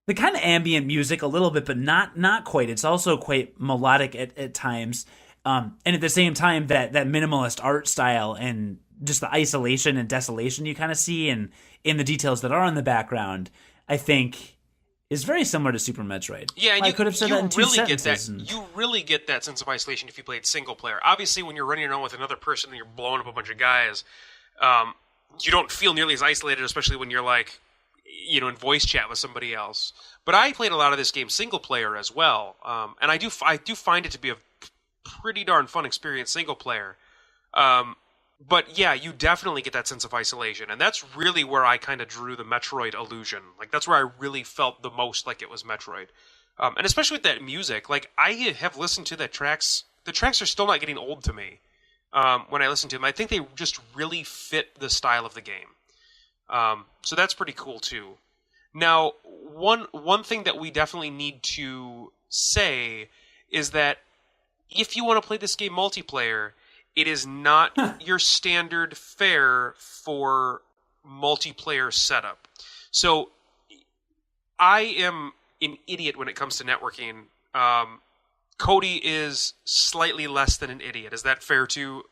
the kind of ambient music a little bit, but not quite. It's also quite melodic at times, and at the same time that minimalist art style and just the isolation and desolation you kind of see in the details that are in the background, I think is very similar to Super Metroid. Yeah, and I could have said that in two really get sentences. that. You really get that sense of isolation if you played single player. Obviously, when you're running around with another person and you're blowing up a bunch of guys, you don't feel nearly as isolated, especially when you're like, in voice chat with somebody else. But I played a lot of this game single player as well, and I do find it to be a pretty darn fun experience single player. But yeah, you definitely get that sense of isolation, and that's really where I kind of drew the Metroid illusion. Like, that's where I really felt the most like it was Metroid. And especially with that music, like, I have listened to the tracks. The tracks are still not getting old to me when I listen to them. I think they just really fit the style of the game. So that's pretty cool, too. Now, one thing that we definitely need to say is that if you want to play this game multiplayer, it is not your standard fare for multiplayer setup. So I am an idiot when it comes to networking. Cody is slightly less than an idiot. Is that fair to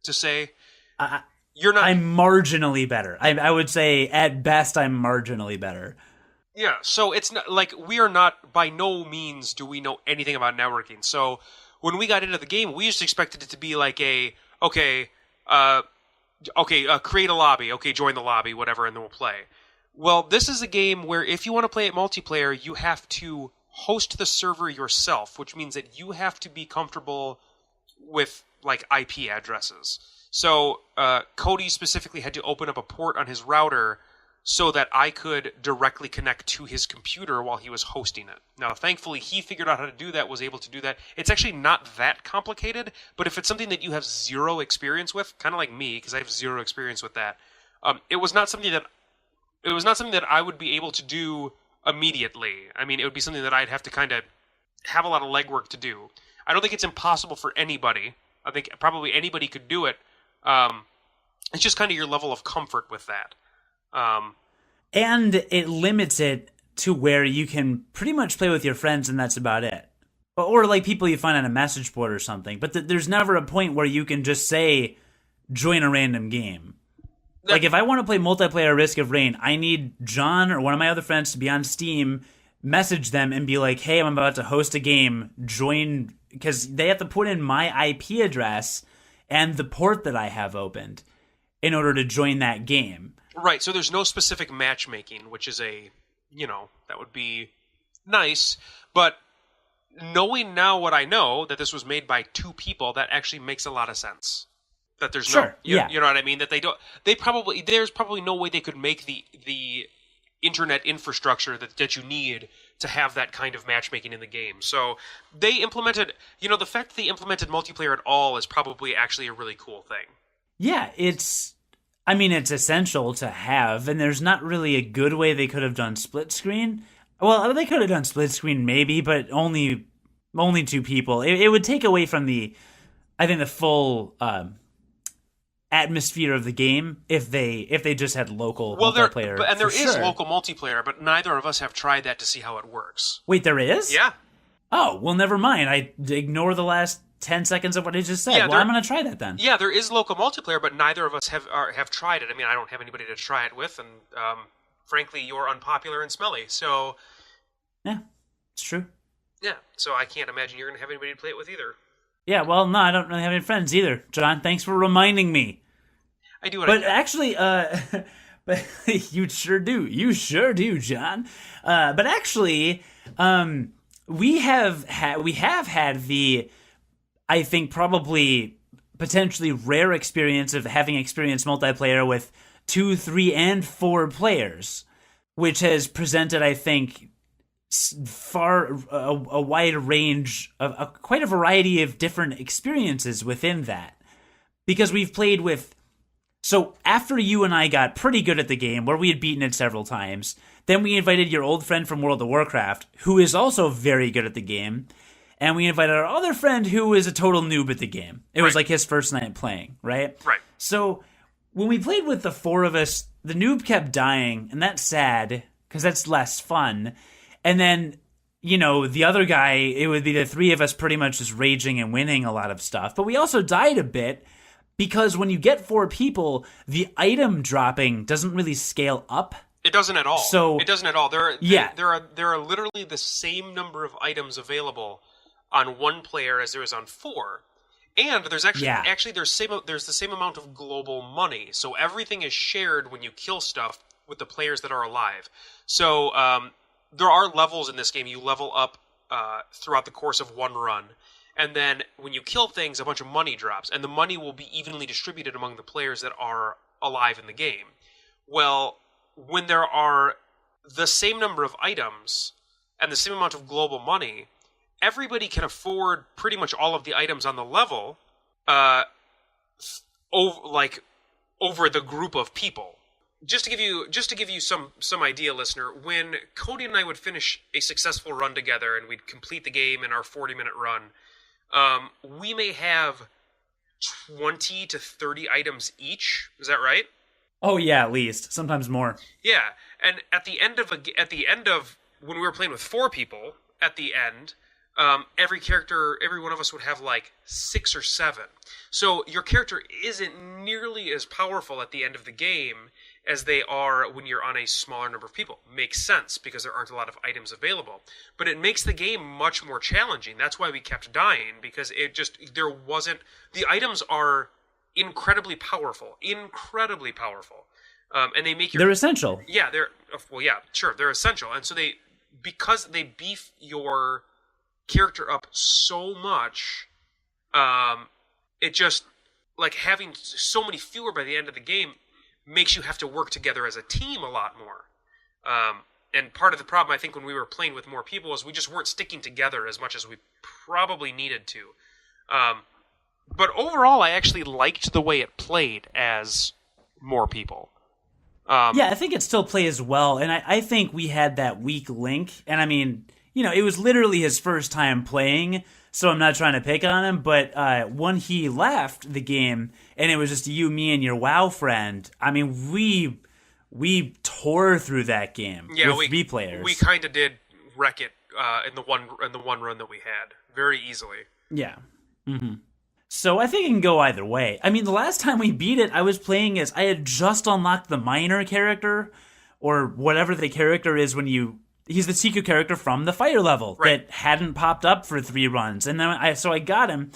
say? You're not. I'm marginally better. I would say at best I'm marginally better. Yeah, so it's not like we are not, by no means do we know anything about networking. So when we got into the game, we just expected it to be like create a lobby, join the lobby, whatever, and then we'll play. Well, this is a game where if you want to play it multiplayer, you have to host the server yourself, which means that you have to be comfortable with like IP addresses. So Cody specifically had to open up a port on his router so that I could directly connect to his computer while he was hosting it. Now, thankfully, he figured out how to do that, was able to do that. It's actually not that complicated, but if it's something that you have zero experience with, kind of like me, because I have zero experience with that, it was not something that I would be able to do immediately. I mean, it would be something that I'd have to kind of have a lot of legwork to do. I don't think it's impossible for anybody. I think probably anybody could do it. It's just kind of your level of comfort with that. And it limits it to where you can pretty much play with your friends and that's about it. Or like people you find on a message board or something. But there's never a point where you can just say, join a random game. Like if I want to play multiplayer Risk of Rain, I need John or one of my other friends to be on Steam, message them and be like, hey, I'm about to host a game, join, because they have to put in my IP address and the port that I have opened in order to join that game. Right, so there's no specific matchmaking, which is that would be nice, but knowing now what I know, that this was made by two people, that actually makes a lot of sense. That there's you know what I mean? That there's probably no way they could make the internet infrastructure that you need to have that kind of matchmaking in the game. So they implemented, the fact that they implemented multiplayer at all is probably actually a really cool thing. Yeah, it's essential to have, and there's not really a good way they could have done split screen. Well, they could have done split screen maybe, but only two people. It would take away from the full atmosphere of the game if they just had local multiplayer. And there is local multiplayer, but neither of us have tried that to see how it works. Wait, there is? Yeah. Oh, well, never mind. I ignore the last 10 seconds of what I just said. Yeah, I'm going to try that then. Yeah, there is local multiplayer, but neither of us have tried it. I mean, I don't have anybody to try it with, and frankly, you're unpopular and smelly, so... Yeah, it's true. Yeah, so I can't imagine you're going to have anybody to play it with either. Yeah, well, no, I don't really have any friends either. John, thanks for reminding me. I do what I can. Actually, but you sure do. You sure do, John. But actually, we have had the... I think probably potentially rare experience of having experienced multiplayer with 2, 3, and 4 players, which has presented, I think, a wide range of quite a variety of different experiences within that. Because we've played with... So after you and I got pretty good at the game, where we had beaten it several times, then we invited your old friend from World of Warcraft, who is also very good at the game, and we invited our other friend who is a total noob at the game. It was like his first night playing, right? Right. So when we played with the 4 of us, the noob kept dying, and that's sad, because that's less fun. And then, the other guy, it would be the 3 of us pretty much just raging and winning a lot of stuff. But we also died a bit, because when you get 4 people, the item dropping doesn't really scale up It doesn't at all. So it doesn't at all. yeah, There are literally the same number of items available on one player as there is on four. And there's actually there's the same amount of global money. So everything is shared when you kill stuff with the players that are alive. So there are levels in this game. You level up throughout the course of one run. And then when you kill things, a bunch of money drops. And the money will be evenly distributed among the players that are alive in the game. Well, when there are the same number of items and the same amount of global money, everybody can afford pretty much all of the items on the level over the group of people. Just to give you some idea, listener, when Cody and I would finish a successful run together and we'd complete the game in our 40-minute run, we may have 20 to 30 items each. Is that right? Oh yeah, at least sometimes more. Yeah, and at the end of when we were playing with four people, at the end, every one of us would have like 6 or 7. So your character isn't nearly as powerful at the end of the game as they are when you're on a smaller number of people. Makes sense because there aren't a lot of items available, but it makes the game much more challenging. That's why we kept dying, because the items are incredibly powerful, and they make they're essential. Yeah, they're essential, and so because they beef your character up so much, it just, like, having so many fewer by the end of the game makes you have to work together as a team a lot more. And part of the problem, I think, when we were playing with more people was we just weren't sticking together as much as we probably needed to. But overall, I actually liked the way it played as more people. Yeah, I think it still plays well, and I think we had that weak link, and I mean, it was literally his first time playing, so I'm not trying to pick on him, but when he left the game, and it was just you, me, and your WoW friend, I mean, we tore through that game with 3 players. We kind of did wreck it in the one run that we had very easily. Yeah. Mm-hmm. So I think it can go either way. I mean, the last time we beat it, I was playing as I had just unlocked the minor character, or whatever the character is he's the secret character from the fire level that hadn't popped up for 3 runs. And then I got him,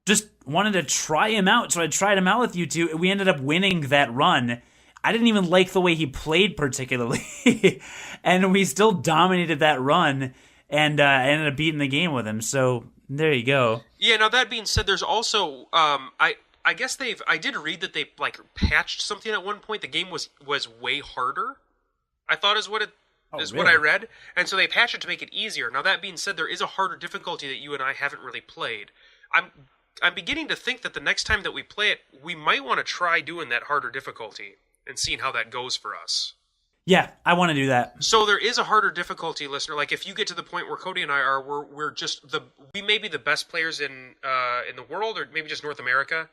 just wanted to try him out. So I tried him out with you two. We ended up winning that run. I didn't even like the way he played particularly. And we still dominated that run, and I ended up beating the game with him. So there you go. Yeah, now that being said, there's also I guess I did read that they like patched something at one point. The game was way harder, I thought is what I read. And so they patched it to make it easier. Now that being said, there is a harder difficulty that you and I haven't really played. I'm beginning to think that the next time that we play it, we might want to try doing that harder difficulty and seeing how that goes for us. Yeah, I want to do that. So there is a harder difficulty, listener. Like, if you get to the point where Cody and I are, we may be the best players in the world, or maybe just North America.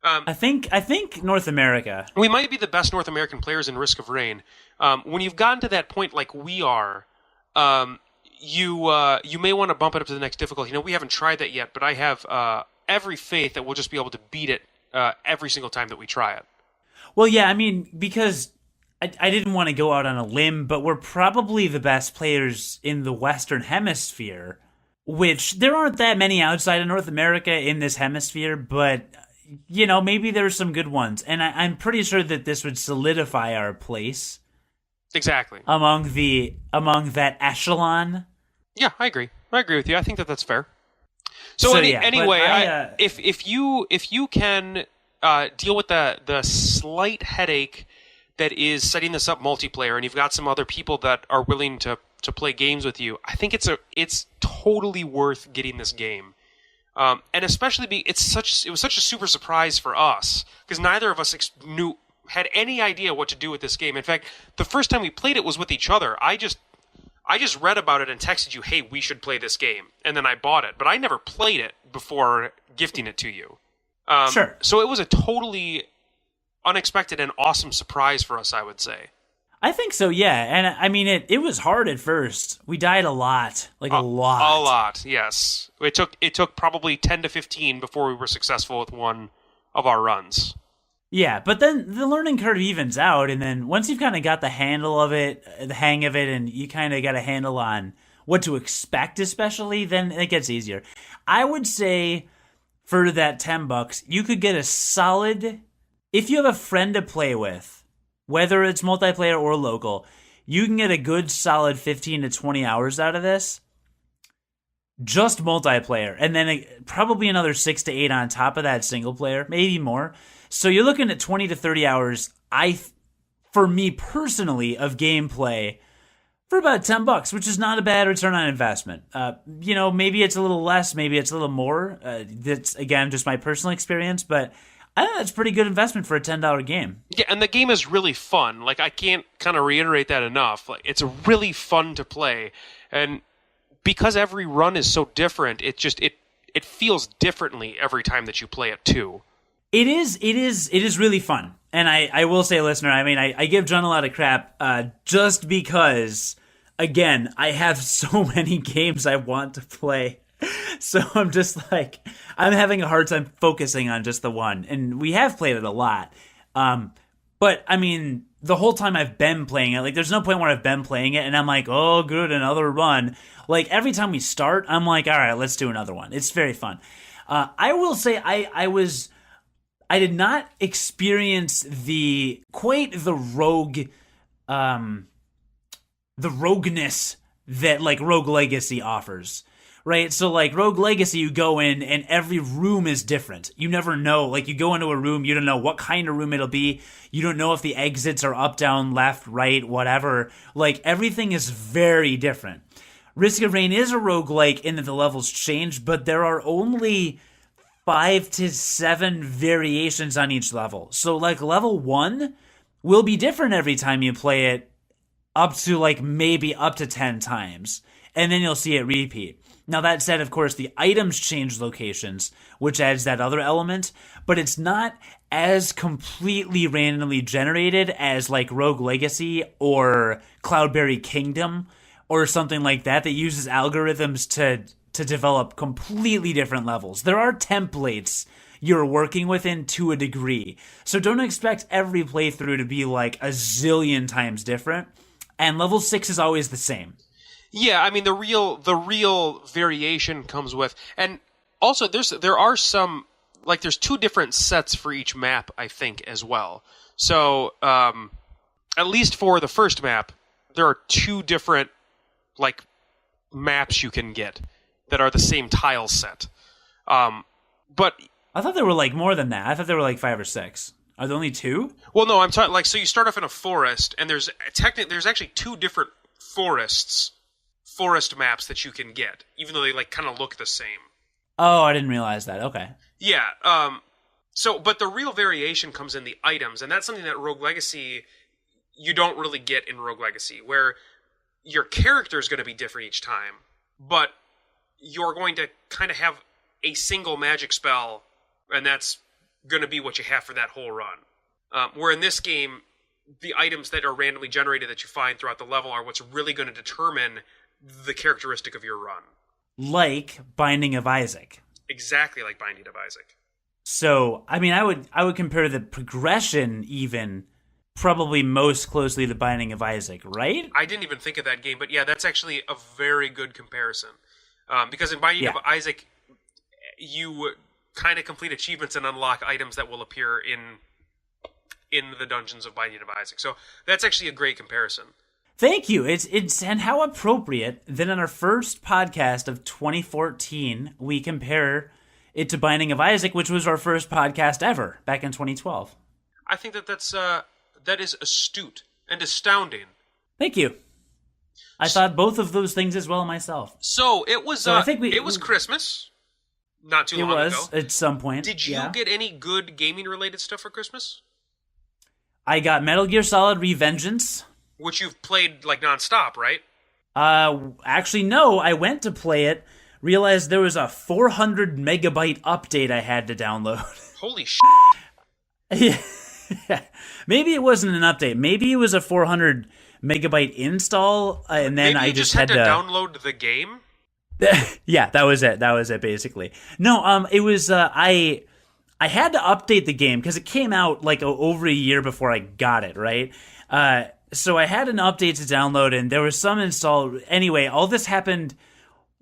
I think North America. We might be the best North American players in Risk of Rain. When you've gotten to that point, like we are, you may want to bump it up to the next difficulty. We haven't tried that yet, but I have every faith that we'll just be able to beat it every single time that we try it. Well, yeah, I mean, because I didn't want to go out on a limb, but we're probably the best players in the Western Hemisphere, which there aren't that many outside of North America in this hemisphere, but, maybe there's some good ones. And I'm pretty sure that this would solidify our place. Exactly. Among that echelon. Yeah, I agree. I agree with you. I think that's fair. So anyway, if you can deal with the slight headache that is setting this up multiplayer, and you've got some other people that are willing to play games with you, I think it's totally worth getting this game. And especially it was such a super surprise for us, because neither of us had any idea what to do with this game. In fact, the first time we played it was with each other. I just read about it and texted you, "Hey, we should play this game," and then I bought it. But I never played it before gifting it to you. Sure. So it was a totally unexpected and awesome surprise for us, I would say. I think so, yeah. And I mean, it was hard at first. We died a lot, a lot. A lot, yes. It took probably 10 to 15 before we were successful with one of our runs. Yeah, but then the learning curve evens out, and then once you've kind of got the handle of it, the hang of it, and you kind of got a handle on what to expect, especially, then it gets easier. I would say for that $10, you could get a solid, if you have a friend to play with, whether it's multiplayer or local, you can get a good solid 15 to 20 hours out of this. Just multiplayer, and then probably another 6 to 8 on top of that single player, maybe more. So you're looking at 20 to 30 hours, for me personally, of gameplay for about $10, which is not a bad return on investment. Maybe it's a little less, maybe it's a little more. That's, again, just my personal experience, but I think that's a pretty good investment for a $10 game. Yeah, and the game is really fun. Like, I can't kind of reiterate that enough. Like, it's really fun to play, and because every run is so different, it feels differently every time that you play it too. It is really fun. And I will say, listener, I mean, I give John a lot of crap just because, again, I have so many games I want to play. So I'm just like, I'm having a hard time focusing on just the one. And we have played it a lot. But, I mean, the whole time I've been playing it, like, there's no point where I've been playing it and I'm like, oh, good, another run. Like, every time we start, I'm like, all right, let's do another one. It's very fun. I will say I did not experience the rogueness that, like, Rogue Legacy offers. Right? So, like, Rogue Legacy, you go in and every room is different. You never know. Like, you go into a room, you don't know what kind of room it'll be. You don't know if the exits are up, down, left, right, whatever. Like, everything is very different. Risk of Rain is a roguelike in that the levels change, but there are only 5 to 7 variations on each level. So, like, level 1 will be different every time you play it up to, like, maybe up to 10 times. And then you'll see it repeat. Now, that said, of course, the items change locations, which adds that other element, but it's not as completely randomly generated as, like, Rogue Legacy or Cloudberry Kingdom or something like that uses algorithms to develop completely different levels. There are templates you're working within to a degree, so don't expect every playthrough to be, like, a zillion times different, and level 6 is always the same. Yeah, I mean the real variation comes with, and also there are some, like, there's 2 different sets for each map, I think, as well. So at least for the first map, there are 2 different, like, maps you can get that are the same tile set. But I thought there were, like, more than that. I thought there were, like, 5 or 6. Are there only 2? Well, no, I'm talking, like, so you start off in a forest, and there's actually 2 different forest maps that you can get, even though they, like, kind of look the same. Oh, I didn't realize that. Okay. Yeah. But the real variation comes in the items, and that's something that Rogue Legacy you don't really get in Rogue Legacy, where your character is going to be different each time, but you're going to kind of have a single magic spell, and that's going to be what you have for that whole run. Where in this game, the items that are randomly generated that you find throughout the level are what's really going to determine the characteristic of your run. Like Binding of Isaac. Exactly like Binding of Isaac. So, I mean, I would compare the progression even probably most closely to Binding of Isaac, right? I didn't even think of that game, but yeah, that's actually a very good comparison. Because in Binding of Isaac, you kind of complete achievements and unlock items that will appear in the dungeons of Binding of Isaac. So that's actually a great comparison. Thank you. It's and how appropriate that in our first podcast of 2014 we compare it to Binding of Isaac, which was our first podcast ever back in 2012. I think that is astute and astounding. Thank you. I thought both of those things as well myself. So it was. So I think it was Christmas, not too long ago. It was at some point. Did you get any good gaming related stuff for Christmas? I got Metal Gear Solid Revengeance. Which you've played, like, nonstop, right? Actually, no. I went to play it, realized there was a 400 megabyte update I had to download. Holy shit. Yeah. Maybe it wasn't an update. Maybe it was a 400 megabyte install, and then I just had to download the game? Yeah, that was it. That was it, basically. No, it was, I I had to update the game because it came out like over a year before I got it, right? So I had an update to download, and there was some install. Anyway, all this happened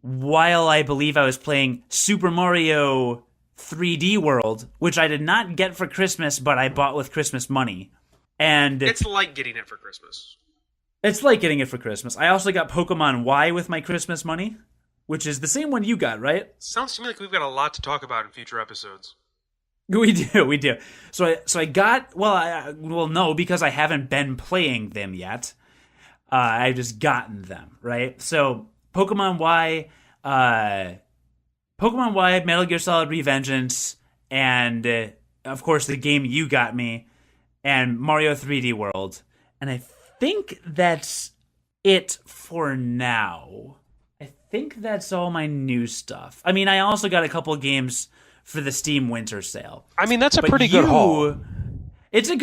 while I believe I was playing Super Mario 3D World, which I did not get for Christmas, but I bought with Christmas money. And It's like getting it for Christmas. it's like getting it for Christmas. I also got Pokemon Y with my Christmas money, which is the same one you got, right? Sounds to me like we've got a lot to talk about in future episodes. We do. So I got no, because I haven't been playing them yet. I've just gotten them, right? So Pokemon Y, Metal Gear Solid Revengeance, and of course the game you got me, and Mario 3D World, and I think that's it for now. I think that's all my new stuff. I mean, I also got a couple of games for the Steam Winter Sale. I mean, that's a pretty good haul. It's a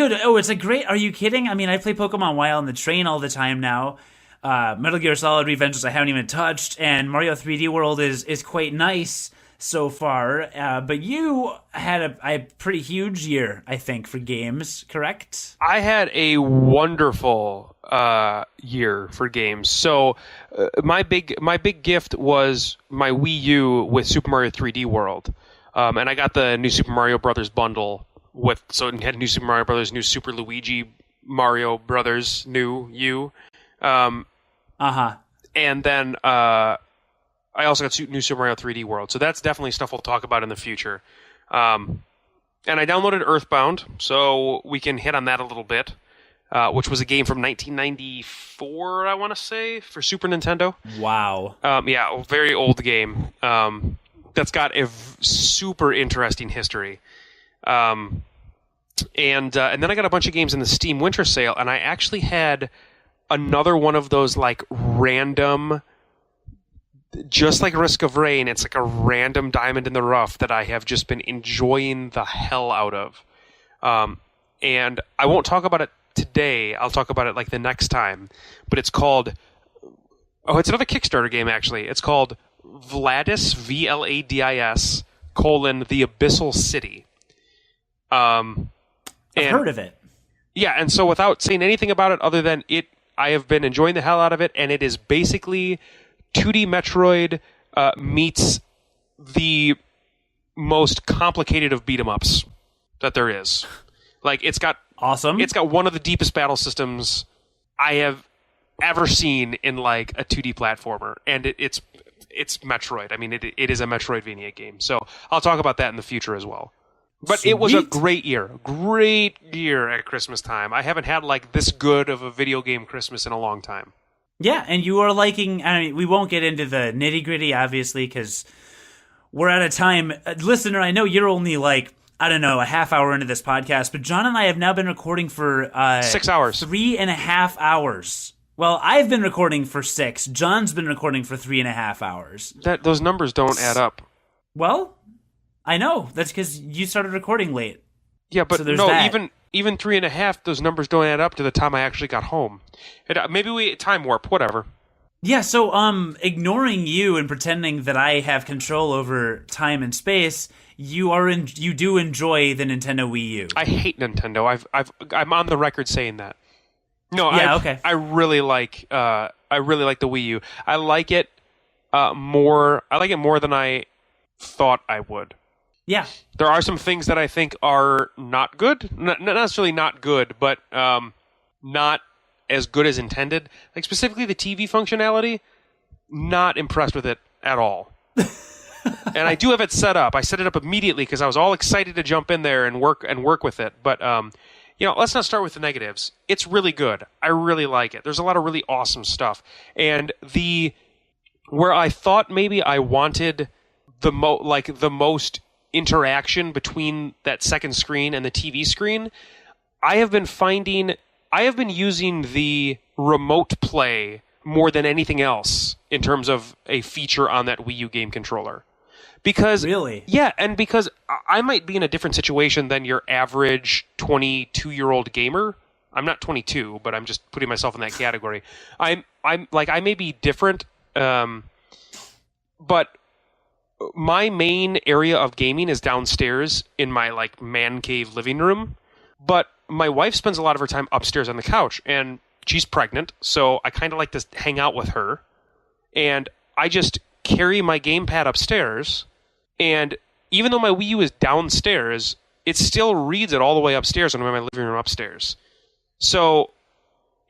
great. Are you kidding? I mean, I play Pokemon Y on the train all the time now. Metal Gear Solid Revengeance I haven't even touched, and Mario 3D World is quite nice so far. But you had a pretty huge year, I think, for games, correct? I had a wonderful year for games. So my big gift was my Wii U with Super Mario 3D World. And I got the new Super Mario Brothers bundle so it had new Super Mario Brothers, new Super Luigi Mario Brothers, new U. And then I also got new Super Mario 3D World. So that's definitely stuff we'll talk about in the future. And I downloaded Earthbound, so we can hit on that a little bit, which was a game from 1994, I want to say, for Super Nintendo. Wow. Yeah, a very old game. That's got a super interesting history. And then I got a bunch of games in the Steam Winter Sale, and I actually had another one of those like random, just like Risk of Rain, it's like a random diamond in the rough that I have just been enjoying the hell out of. And I won't talk about it today. I'll talk about it like the next time. But it's called... Oh, it's another Kickstarter game, actually. It's called Vladis, VLADIS, The Abyssal City. I've heard of it. Yeah, and so without saying anything about it other than I have been enjoying the hell out of it, and it is basically 2D Metroid meets the most complicated of beat-em-ups that there is. Like, it's got... Awesome. It's got one of the deepest battle systems I have ever seen in, like, a 2D platformer, and it's Metroid. I mean, it is a Metroidvania game. So I'll talk about that in the future as well. But Sweet. It was a great year. Great year at Christmas time. I haven't had like this good of a video game Christmas in a long time. Yeah, and you are liking... I mean, we won't get into the nitty-gritty, obviously, because we're out of time. Listener, I know you're only like, I don't know, a half hour into this podcast, but John and I have now been recording for... 6 hours. 3.5 hours. Well, I've been recording for 6. John's been recording for 3.5 hours. Those numbers don't add up. Well, I know. That's because you started recording late. Yeah, but so no, that. even 3.5, those numbers don't add up to the time I actually got home. Maybe we time warp, whatever. Yeah, so ignoring you and pretending that I have control over time and space, you do enjoy the Nintendo Wii U. I hate Nintendo. I'm on the record saying that. No, yeah, okay. I really like the Wii U. I like it more. I like it more than I thought I would. Yeah, there are some things that I think are not good. Not necessarily not good, but not as good as intended. Like specifically the TV functionality. Not impressed with it at all. And I do have it set up. I set it up immediately because I was all excited to jump in there and work with it. But let's not start with the negatives. It's really good. I really like it. There's a lot of really awesome stuff. And where I thought maybe I wanted the most interaction between that second screen and the TV screen, I have been using the remote play more than anything else in terms of a feature on that Wii U game controller. Because really? Yeah, and because I might be in a different situation than your average 22-year-old gamer. I'm not 22, but I'm just putting myself in that category. I'm like I may be different, but my main area of gaming is downstairs in my like man cave living room, but my wife spends a lot of her time upstairs on the couch, and she's pregnant, so I kind of like to hang out with her, and I just carry my gamepad upstairs, and even though my Wii U is downstairs, it still reads it all the way upstairs when I'm in my living room upstairs. So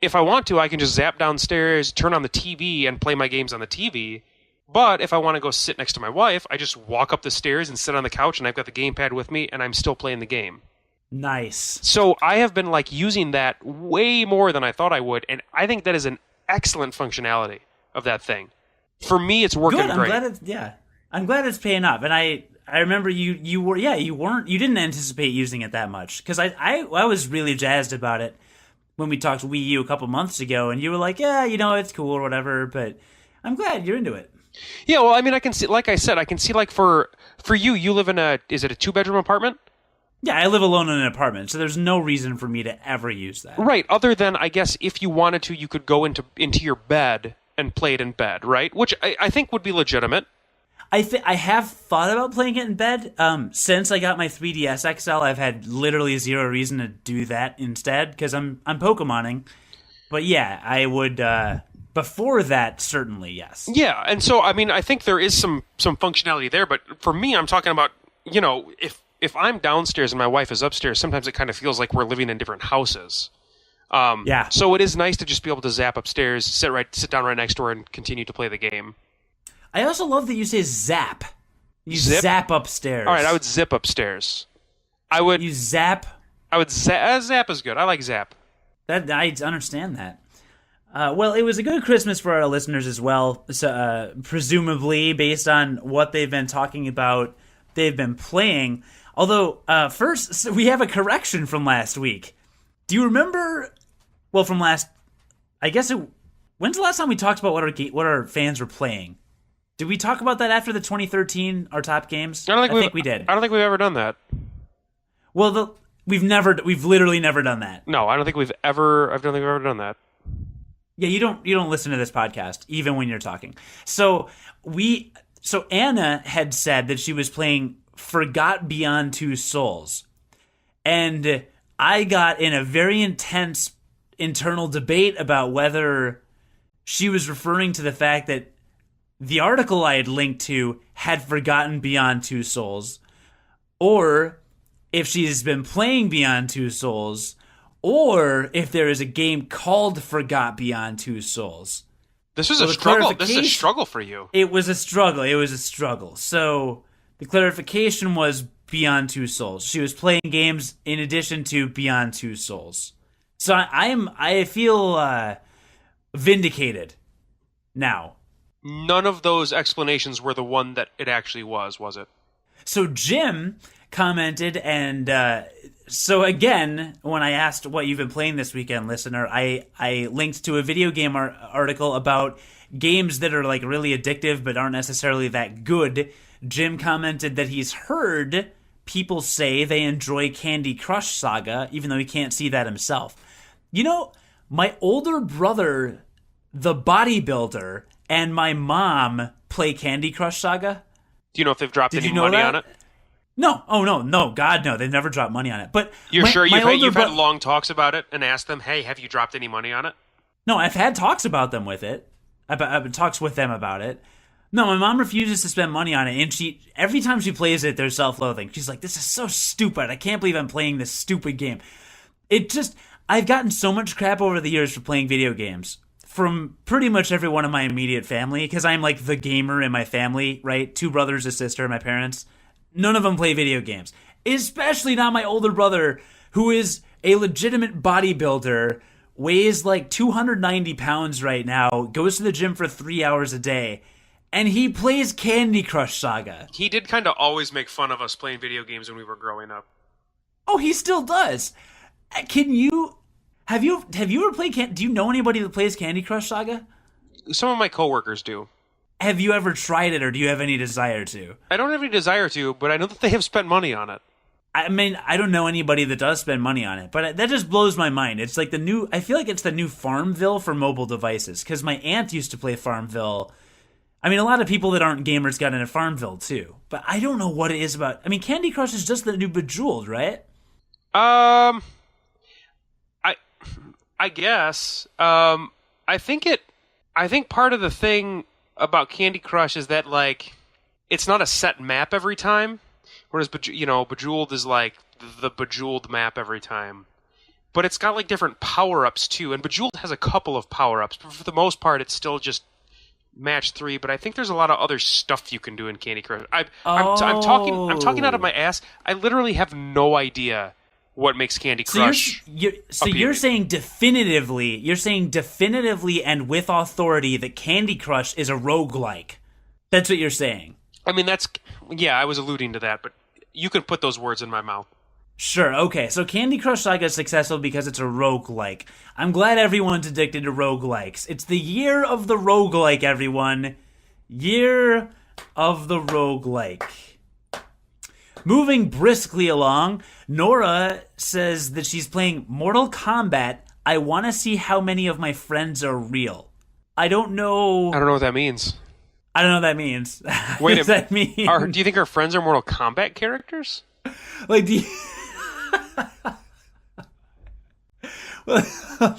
if I want to, I can just zap downstairs, turn on the TV, and play my games on the TV. But if I want to go sit next to my wife, I just walk up the stairs and sit on the couch, and I've got the gamepad with me, and I'm still playing the game. Nice. So I have been like using that way more than I thought I would, and I think that is an excellent functionality of that thing. For me, it's working Good. great. I'm glad it's paying off. And I remember you didn't anticipate using it that much, because I was really jazzed about it when we talked Wii U a couple months ago, and you were like, yeah, it's cool or whatever. But I'm glad you're into it. Yeah, well, I mean, I can see, like I said, like for you live in is it a 2-bedroom apartment? Yeah, I live alone in an apartment, so there's no reason for me to ever use that. Right, other than, I guess, if you wanted to, you could go into your bed and play it in bed, right? Which I think would be legitimate. I have thought about playing it in bed. Since I got my 3DS XL, I've had literally zero reason to do that instead, because I'm Pokemoning. But yeah, I would... before that, certainly, yes. Yeah, and so, I mean, I think there is some functionality there, but for me, I'm talking about, if I'm downstairs and my wife is upstairs, sometimes it kind of feels like we're living in different houses. Yeah. So it is nice to just be able to zap upstairs, sit down right next to her, and continue to play the game. I also love that you say zap. You Zip? zap upstairs. All right, I would zip upstairs. You zap? I would zap. Zap is good. I like zap. I understand that. Well, it was a good Christmas for our listeners as well, so, presumably based on what they've been talking about, they've been playing. Although, first, so we have a correction from last week. Do you remember? Well, from last, I guess when's the last time we talked about what our fans were playing? Did we talk about that after the 2013 our top games? I think we did. I don't think we've ever done that. Well, we've literally never done that. No, I don't think we've ever done that. Yeah, you don't listen to this podcast even when you're talking. So Anna had said that she was playing Forgot Beyond Two Souls, and I got in a very intense internal debate about whether she was referring to the fact that the article I had linked to had forgotten Beyond Two Souls, or if she's been playing Beyond Two Souls, or if there is a game called Forgot Beyond Two Souls. This is a struggle. This is a struggle for you. It was a struggle. So the clarification was Beyond Two Souls. She was playing games in addition to Beyond Two Souls. So I feel vindicated now. None of those explanations were the one that it actually was it? So Jim commented, and so again, when I asked what you've been playing this weekend, listener, I linked to a video game article about games that are like really addictive but aren't necessarily that good. Jim commented that he's heard people say they enjoy Candy Crush Saga, even though he can't see that himself. My older brother, the bodybuilder, and my mom play Candy Crush Saga. Do you know if they've dropped any money on it? No. Oh, no. God, no. They've never dropped money on it. But you're sure you've had long talks about it and asked them, hey, have you dropped any money on it? No, I've had talks about them with it. I've had talks with them about it. No, my mom refuses to spend money on it, and every time she plays it, there's self-loathing. She's like, this is so stupid. I can't believe I'm playing this stupid game. I've gotten so much crap over the years for playing video games from pretty much everyone in my immediate family, because I'm like the gamer in my family, right? 2 brothers, a sister, my parents. None of them play video games, especially not my older brother, who is a legitimate bodybuilder, weighs like 290 pounds right now, goes to the gym for 3 hours a day, and he plays Candy Crush Saga. He did kind of always make fun of us playing video games when we were growing up. Oh, he still does. Have you ever played do you know anybody that plays Candy Crush Saga? Some of my coworkers do. Have you ever tried it, or do you have any desire to? I don't have any desire to, but I know that they have spent money on it. I mean, I don't know anybody that does spend money on it, but that just blows my mind. It's like I feel like it's the new Farmville for mobile devices, because my aunt used to play Farmville. I mean, a lot of people that aren't gamers got into Farmville too, but I don't know what it is about. I mean, Candy Crush is just the new Bejeweled, right? I I guess. I think part of the thing about Candy Crush is that like it's not a set map every time, whereas Bejeweled is like the Bejeweled map every time. But it's got like different power-ups too, and Bejeweled has a couple of power-ups, but for the most part it's still just match 3, but I think there's a lot of other stuff you can do in Candy Crush. I'm talking out of my ass. I literally have no idea what makes Candy Crush. You're saying definitively and with authority that Candy Crush is a roguelike. That's what you're saying. I mean, I was alluding to that, but you can put those words in my mouth. Sure, okay, so Candy Crush Saga is successful because it's a roguelike. I'm glad everyone's addicted to roguelikes. It's the year of the roguelike, everyone. Year of the roguelike. Moving briskly along, Nora says that she's playing Mortal Kombat. I want to see how many of my friends are real. I don't know what that means. I don't know what that means. Wait, what does that mean? Do you think our friends are Mortal Kombat characters? Like, do you...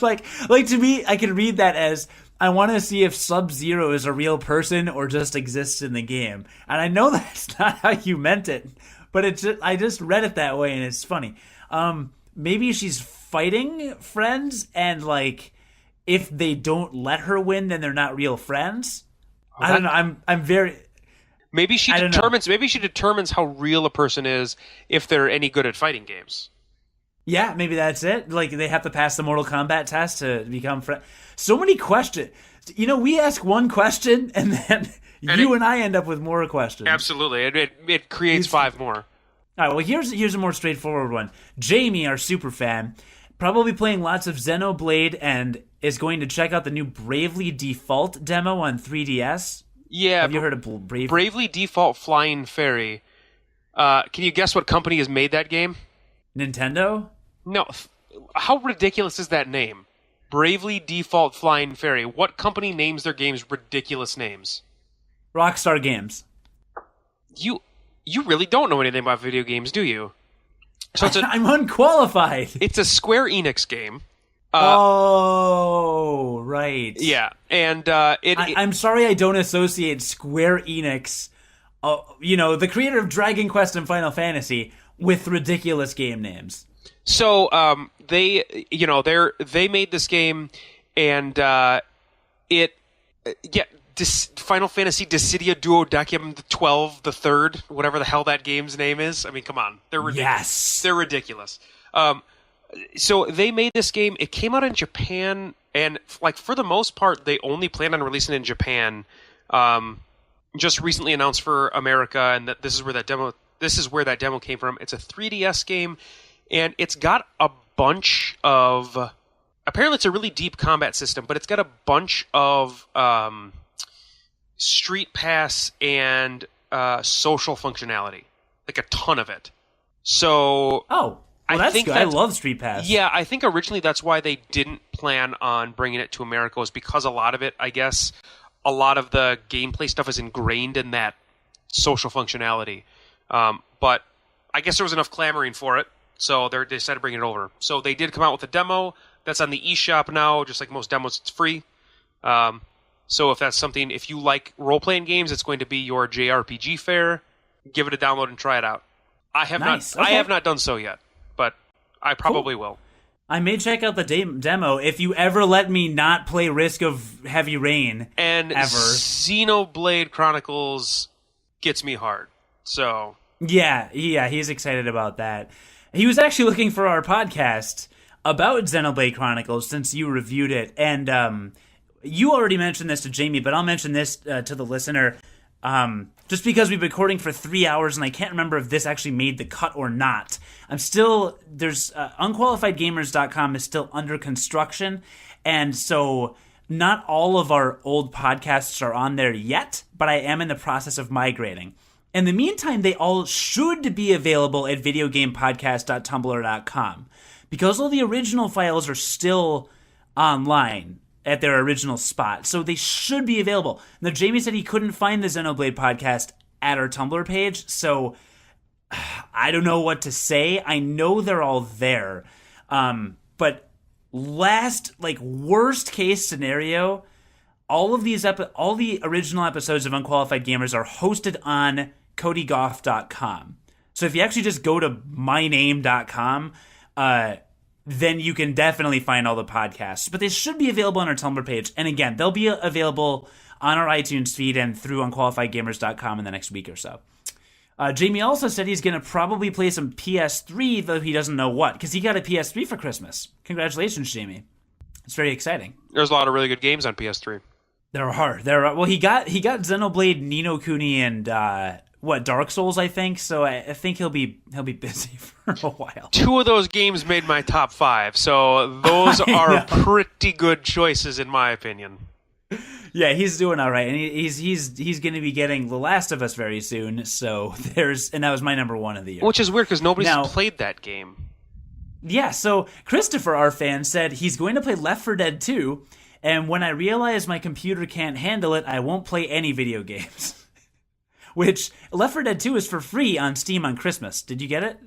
like to me, I can read that as I want to see if Sub-Zero is a real person or just exists in the game. And I know that's not how you meant it, but I just read it that way and it's funny. Maybe she's fighting friends and like if they don't let her win, then they're not real friends. I don't know. I'm very. Maybe she determines how real a person is if they're any good at fighting games. Yeah, maybe that's it. Like, they have to pass the Mortal Kombat test to become friends. So many questions. You know, we ask one question, and then and I end up with more questions. Absolutely. It creates 5 more. All right, well, here's a more straightforward one. Jamie, our super fan, probably playing lots of Xenoblade and is going to check out the new Bravely Default demo on 3DS. Yeah. Have you heard of Bravely Default Flying Fairy? Can you guess what company has made that game? Nintendo? No. How ridiculous is that name? Bravely Default Flying Fairy. What company names their games ridiculous names? Rockstar Games. You really don't know anything about video games, do you? So I'm unqualified. It's a Square Enix game. Oh, right. Yeah, and I'm sorry I don't associate Square Enix, the creator of Dragon Quest and Final Fantasy, with ridiculous game names. So they made this game, and Final Fantasy Dissidia Duodecim 12 the Third, whatever the hell that game's name is. I mean, come on, they're ridiculous. Yes, they're ridiculous. So they made this game. It came out in Japan, and like for the most part, they only planned on releasing it in Japan. Just recently announced for America, and that this is where that demo came from. It's a 3DS game, and it's got a bunch of. Apparently, it's a really deep combat system, but it's got a bunch of Street Pass and social functionality, like a ton of it. So, well, that's good. I love Street Pass. Yeah, I think originally that's why they didn't plan on bringing it to America, was because a lot of it, I guess, a lot of the gameplay stuff is ingrained in that social functionality. But I guess there was enough clamoring for it, so they decided to bring it over. So they did come out with a demo that's on the eShop now. Just like most demos, it's free. So if that's something, if you like role-playing games, it's going to be your JRPG fare. Give it a download and try it out. I have not done so yet, but I probably will. I may check out the demo if you ever let me not play Risk of Heavy Rain. And ever. Xenoblade Chronicles gets me hard. So yeah, he's excited about that. He was actually looking for our podcast about Xenoblade Chronicles since you reviewed it, and you already mentioned this to Jamie, but I'll mention this to the listener. Just because we've been recording for 3 hours and I can't remember if this actually made the cut or not. Unqualifiedgamers.com is still under construction, and so not all of our old podcasts are on there yet, but I am in the process of migrating. In the meantime, they all should be available at videogamepodcast.tumblr.com because all the original files are still online. at their original spot. So they should be available. Now, Jamie said he couldn't find the Xenoblade podcast at our Tumblr page, so I don't know what to say. I know they're all there. But worst case scenario, all the original episodes of Unqualified Gamers are hosted on codygoff.com. So if you actually just go to myname.com, then you can definitely find all the podcasts. But they should be available on our Tumblr page. And again, they'll be available on our iTunes feed and through unqualifiedgamers.com in the next week or so. Jamie also said he's going to probably play some PS3, though he doesn't know what, because he got a PS3 for Christmas. Congratulations, Jamie. It's very exciting. There's a lot of really good games on PS3. There are. Well, he got Xenoblade, Ni no Kuni, and Dark Souls, I think. So I think he'll be busy for a while. 2 of those games made my top 5, so those are pretty good choices in my opinion. Yeah, he's doing all right, and he's going to be getting The Last of Us very soon. So and that was my number 1 of the year, which is weird because nobody's played that game. Yeah, so Christopher, our fan, said he's going to play Left 4 Dead 2, and when I realize my computer can't handle it, I won't play any video games. Which Left 4 Dead 2 is for free on Steam on Christmas. Did you get it?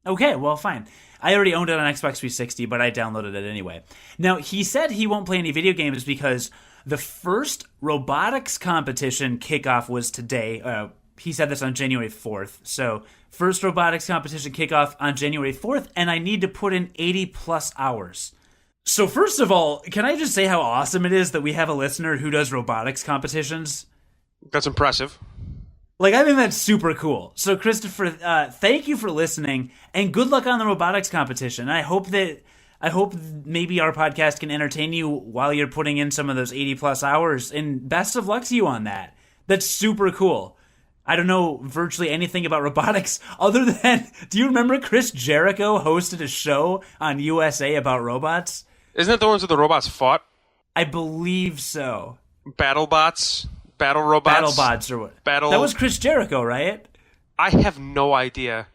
Okay, well, fine. I already owned it on Xbox 360, but I downloaded it anyway. Now, he said he won't play any video games because the first robotics competition kickoff was today. He said this on January 4th. So, first robotics competition kickoff on January 4th, and I need to put in 80-plus hours. So, first of all, can I just say how awesome it is that we have a listener who does robotics competitions? That's impressive. I think that's super cool. So, Christopher, thank you for listening, and good luck on the robotics competition. I hope maybe our podcast can entertain you while you're putting in some of those 80-plus hours, and best of luck to you on that. That's super cool. I don't know virtually anything about robotics other than, do you remember Chris Jericho hosted a show on USA about robots? Isn't that the ones where the robots fought? I believe so. BattleBots? Battle robots? BattleBots or what? That was Chris Jericho, right? I have no idea.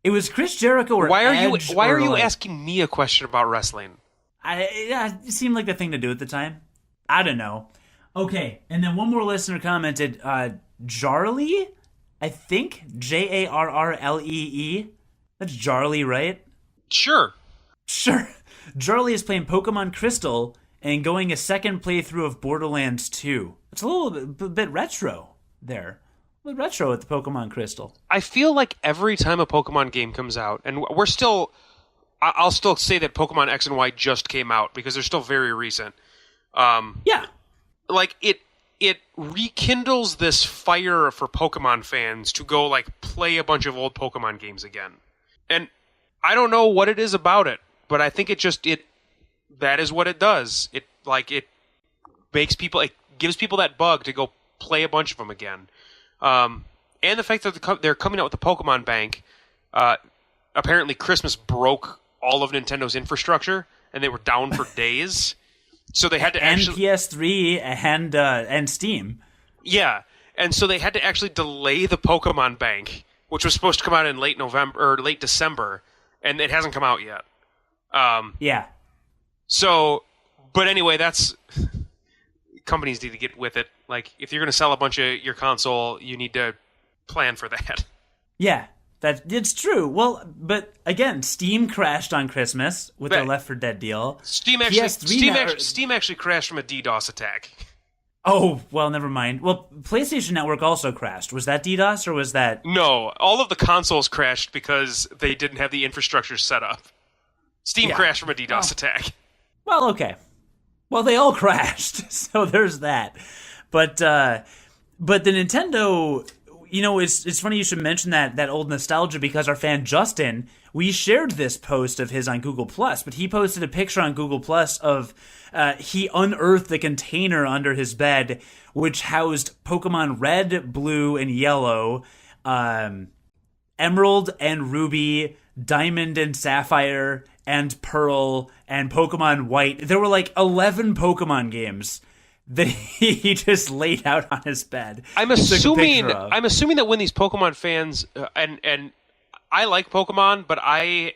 It was Chris Jericho or Why are Edge you asking me a question about wrestling? It seemed like the thing to do at the time. I don't know. Okay, and then one more listener commented, Jarlee? I think Jarrlee. That's Jarlee, right? Sure. Jarlee is playing Pokemon Crystal and going a second playthrough of Borderlands 2. It's a little bit retro there. A little retro with the Pokemon Crystal. I feel like every time a Pokemon game comes out, and I'll still say that Pokemon X and Y just came out because they're still very recent. Yeah. It rekindles this fire for Pokemon fans to go play a bunch of old Pokemon games again. And I don't know what it is about it, but I think that is what it does. It gives people that bug to go play a bunch of them again. And the fact that they're coming out with the Pokemon Bank, apparently Christmas broke all of Nintendo's infrastructure, and they were down for days. So they had to actually... And PS3 and Steam. Yeah, and so they had to actually delay the Pokemon Bank, which was supposed to come out in late November or late December, and it hasn't come out yet. Yeah. So, but anyway, that's... Companies need to get with it. If you're going to sell a bunch of your console, you need to plan for that. Yeah, it's true. Well, but again, Steam crashed on Christmas with their Left 4 Dead deal. Steam actually crashed from a DDoS attack. Oh, well, never mind. Well, PlayStation Network also crashed. Was that DDoS or was that... No, all of the consoles crashed because they didn't have the infrastructure set up. Steam crashed from a DDoS attack. Well, okay. Well, they all crashed, so there's that. But the Nintendo, it's funny you should mention that old nostalgia because our fan Justin, we shared this post of his on Google+, but he posted a picture on Google+ of he unearthed the container under his bed, which housed Pokemon Red, Blue, and Yellow, Emerald and Ruby, Diamond and Sapphire, and Pearl, and Pokemon White. There were 11 Pokemon games that he just laid out on his bed. I'm assuming that when these Pokemon fans and I like Pokemon, but I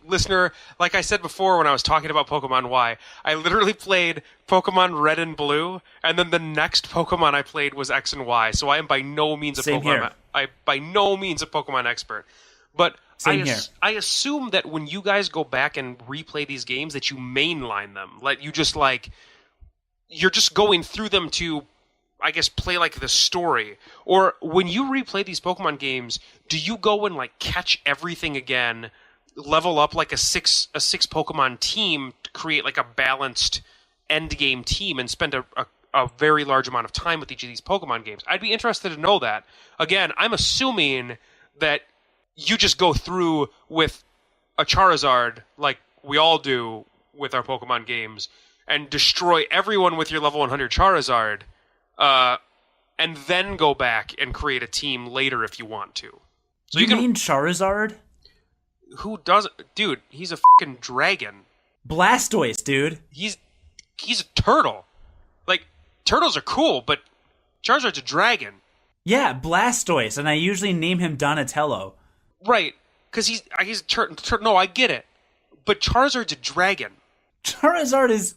listener, like I said before when I was talking about Pokemon Y, I literally played Pokemon Red and Blue, and then the next Pokemon I played was X and Y. So I am by no means a Same Pokemon. here. By no means a Pokemon expert, but Same here. I assume that when you guys go back and replay these games, that you mainline them. Like you just like you're just going through them to, I guess, play like the story. Or when you replay these Pokemon games, do you go and like catch everything again, level up like a six Pokemon team to create like a balanced end game team, and spend a very large amount of time with each of these Pokemon games? I'd be interested to know that. Again, I'm assuming that you just go through with a Charizard like we all do with our Pokemon games and destroy everyone with your level 100 Charizard, and then go back and create a team later if you want to. So you mean Charizard? Who doesn't? Dude, he's a fucking dragon. Blastoise, dude. He's a turtle. Like, turtles are cool, but Charizard's a dragon. Yeah, Blastoise, and I usually name him Donatello. Right, because he's no, I get it. But Charizard's a dragon. Charizard is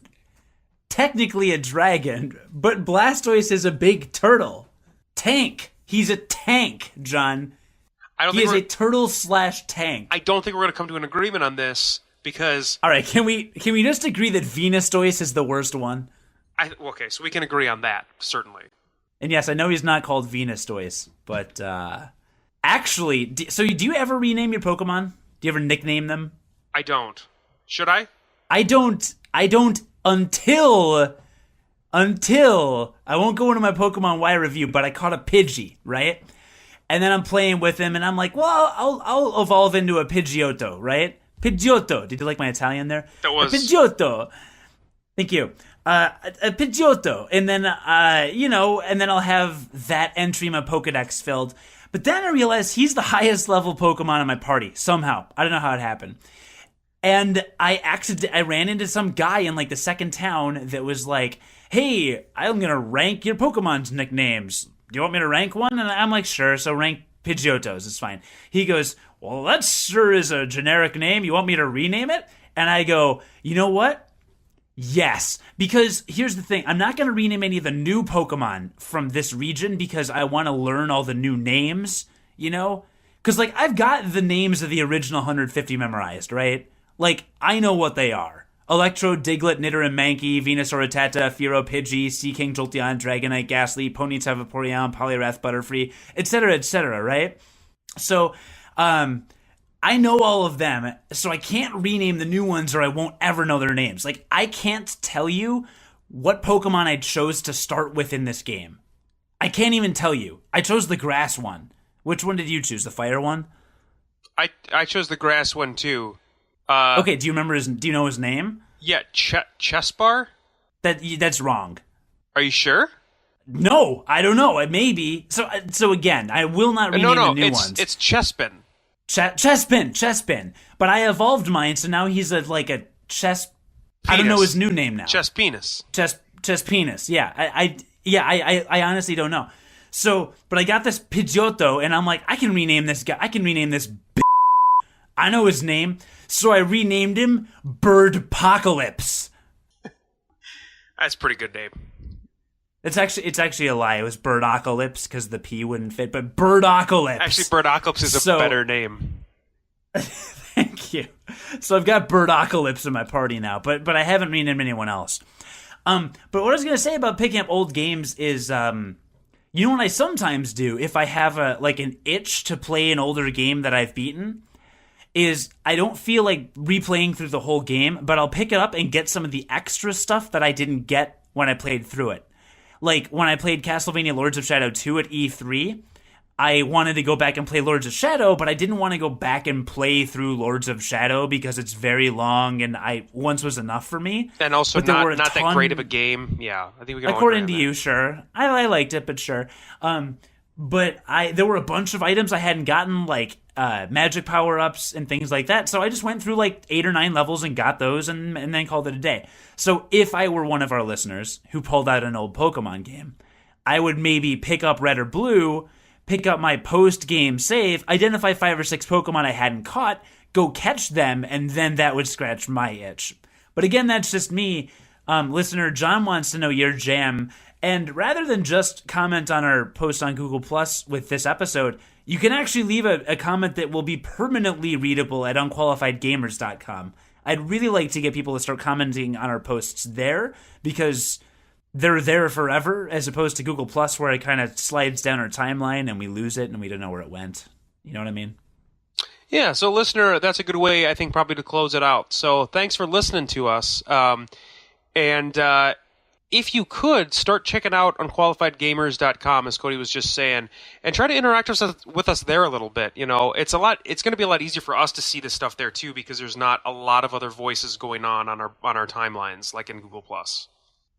technically a dragon, but Blastoise is a big turtle. Tank. He's a tank, John. He is a turtle/tank. I don't think we're going to come to an agreement on this because... All right, can we just agree that Venustoise is the worst one? Okay, so we can agree on that, certainly. And yes, I know he's not called Venustoise, but actually, so do you ever rename your Pokemon? Do you ever nickname them? I don't. Should I? I don't until I won't go into my Pokemon Y review, but I caught a Pidgey, right? And then I'm playing with him, and I'm like, well, I'll evolve into a Pidgeotto, right? Pidgeotto. Did you like my Italian there? That was... A Pidgeotto. Thank you. A Pidgeotto. And then, and then I'll have that entry in my Pokedex filled. But then I realized he's the highest level Pokemon in my party, somehow. I don't know how it happened. And I ran into some guy in like the second town that was like, hey, I'm going to rank your Pokemon's nicknames. Do you want me to rank one? And I'm like, sure. So rank Pidgeottos. It's fine. He goes, well, that sure is a generic name. You want me to rename it? And I go, you know what? Yes. Because here's the thing. I'm not going to rename any of the new Pokemon from this region because I want to learn all the new names, you know? Because, like, I've got the names of the original 150 memorized, right? Like, I know what they are. Electro, Diglett, Nidoran, Mankey, Venusaur, Rattata, Fearow, Pidgey, Seaking, Jolteon, Dragonite, Ghastly, Ponyta, Vaporeon, Poliwrath, Butterfree, etc., right? So, I know all of them, so I can't rename the new ones or I won't ever know their names. Like, I can't tell you what Pokemon I chose to start with in this game. I can't even tell you. I chose the grass one. Which one did you choose? The fire one? I chose the grass one, too. Okay, do you know his name? Yeah, Chespar? That's wrong. Are you sure? No, I don't know. It may be. So again, I will not rename the new ones. It's Chespin. Chespin. But I evolved mine, so now he's like a Chess. Penis. I don't know his new name now. Chespenis. Chespenis. Yeah, I honestly don't know. So, but I got this Pidgeotto, and I'm like, I can rename this guy. I can rename this. I know his name, so I renamed him Birdpocalypse. That's a pretty good name. It's actually a lie. It was Birdocalypse because the P wouldn't fit, but Birdocalypse. Actually, Birdocalypse is a better name. Thank you. So I've got Birdocalypse in my party now, but I haven't renamed anyone else. But what I was gonna say about picking up old games is, you know what I sometimes do if I have an itch to play an older game that I've beaten, is I don't feel like replaying through the whole game, but I'll pick it up and get some of the extra stuff that I didn't get when I played through it. Like, when I played Castlevania Lords of Shadow 2 at E3, I wanted to go back and play Lords of Shadow, but I didn't want to go back and play through Lords of Shadow because it's very long and once was enough for me. And also not that great of a game. Yeah, I think we can all according agree to on you, sure. I liked it, but sure. But there were a bunch of items I hadn't gotten, like magic power-ups and things like that. So I just went through like 8 or 9 levels and got those and then called it a day. So if I were one of our listeners who pulled out an old Pokemon game, I would maybe pick up Red or Blue, pick up my post-game save, identify 5 or 6 Pokemon I hadn't caught, go catch them, and then that would scratch my itch. But again, that's just me. Listener John wants to know your jam. And rather than just comment on our post on Google Plus with this episode, you can actually leave a comment that will be permanently readable at unqualifiedgamers.com. I'd really like to get people to start commenting on our posts there, because they're there forever, as opposed to Google Plus, where it kind of slides down our timeline and we lose it and we don't know where it went. You know what I mean? Yeah, so listener, that's a good way, I think, probably to close it out. So thanks for listening to us. If you could, start checking out unqualifiedgamers.com, as Cody was just saying, and try to interact with us there a little bit. You know, it's going to be a lot easier for us to see this stuff there too, because there's not a lot of other voices going on our timelines like in Google Plus.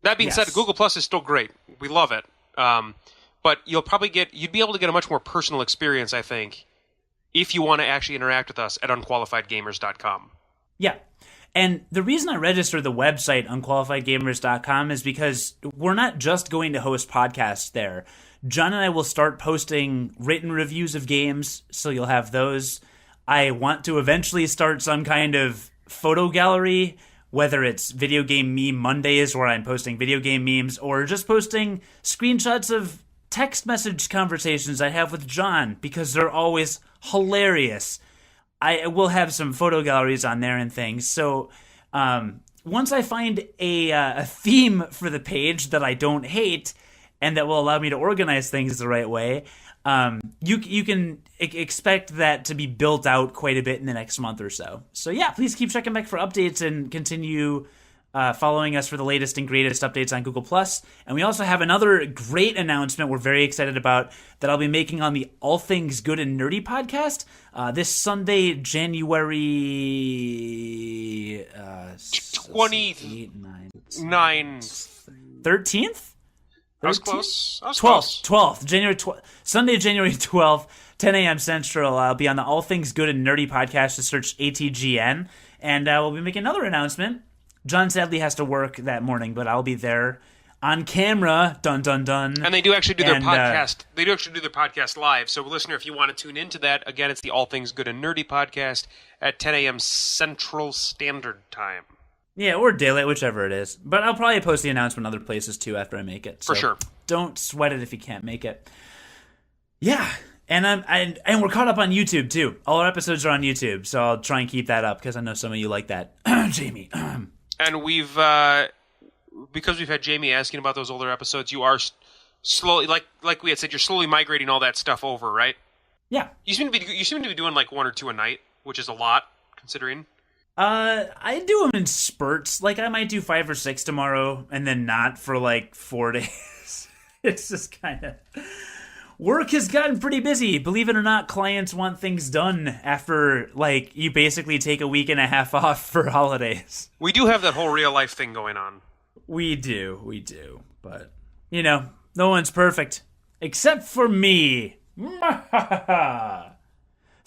That being said, Google Plus is still great. We love it. But you'd be able to get a much more personal experience, I think, if you want to actually interact with us at unqualifiedgamers.com. Yeah. And the reason I registered the website, unqualifiedgamers.com, is because we're not just going to host podcasts there. John and I will start posting written reviews of games, so you'll have those. I want to eventually start some kind of photo gallery, whether it's Video Game Meme Mondays, where I'm posting video game memes, or just posting screenshots of text message conversations I have with John, because they're always hilarious. I will have some photo galleries on there and things. So once I find a theme for the page that I don't hate and that will allow me to organize things the right way, you can expect that to be built out quite a bit in the next month or so. So yeah, please keep checking back for updates and continue following us for the latest and greatest updates on Google+. And we also have another great announcement we're very excited about that I'll be making on the All Things Good and Nerdy podcast this Sunday, January 13th? I was close. 12th. Sunday, January 12th, 10 a.m. Central. I'll be on the All Things Good and Nerdy podcast. To search ATGN. And we'll be making another announcement. John sadly has to work that morning, but I'll be there on camera. Dun dun dun. And they do actually do their podcast. They do actually do their podcast live. So, listener, if you want to tune into that, again, it's the All Things Good and Nerdy podcast at 10 a.m. Central Standard Time. Yeah, or daylight, whichever it is. But I'll probably post the announcement other places too after I make it. So for sure. Don't sweat it if you can't make it. Yeah. And we're caught up on YouTube too. All our episodes are on YouTube, so I'll try and keep that up because I know some of you like that. Jamie. And we've because we've had Jamie asking about those older episodes, you are slowly, like we had said, you're slowly migrating all that stuff over, right? Yeah. You seem to be doing like one or two a night, which is a lot considering. I do them in spurts. Like I might do 5 or 6 tomorrow, and then not for like 4 days. It's just kind of. Work has gotten pretty busy. Believe it or not, clients want things done after, like, you basically take a week and a half off for holidays. We do have that whole real life thing going on. We do. But, you know, no one's perfect. Except for me. So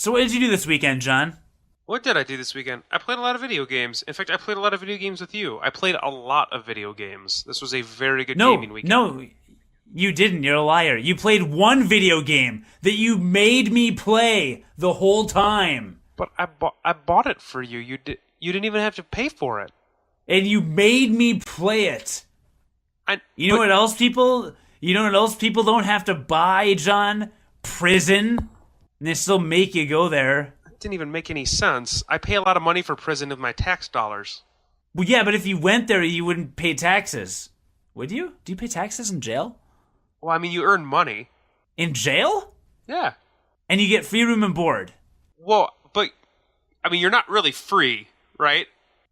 what did you do this weekend, John? What did I do this weekend? I played a lot of video games. In fact, I played a lot of video games with you. I played a lot of video games. This was a very good gaming weekend. No, you didn't. You're a liar. You played one video game that you made me play the whole time. But I bought it for you. You didn't even have to pay for it. And you made me play it. You know what else people don't have to buy, John? Prison. And they still make you go there. It didn't even make any sense. I pay a lot of money for prison with my tax dollars. Well, yeah, but if you went there, you wouldn't pay taxes. Would you? Do you pay taxes in jail? Well, I mean, you earn money. In jail? Yeah. And you get free room and board. Well, but, I mean, you're not really free, right?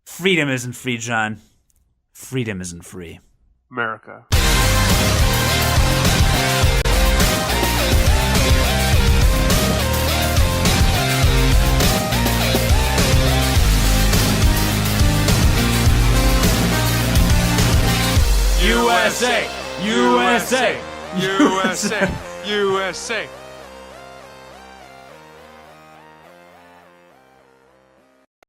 Freedom isn't free, John. Freedom isn't free. America. USA! USA! USA! USA!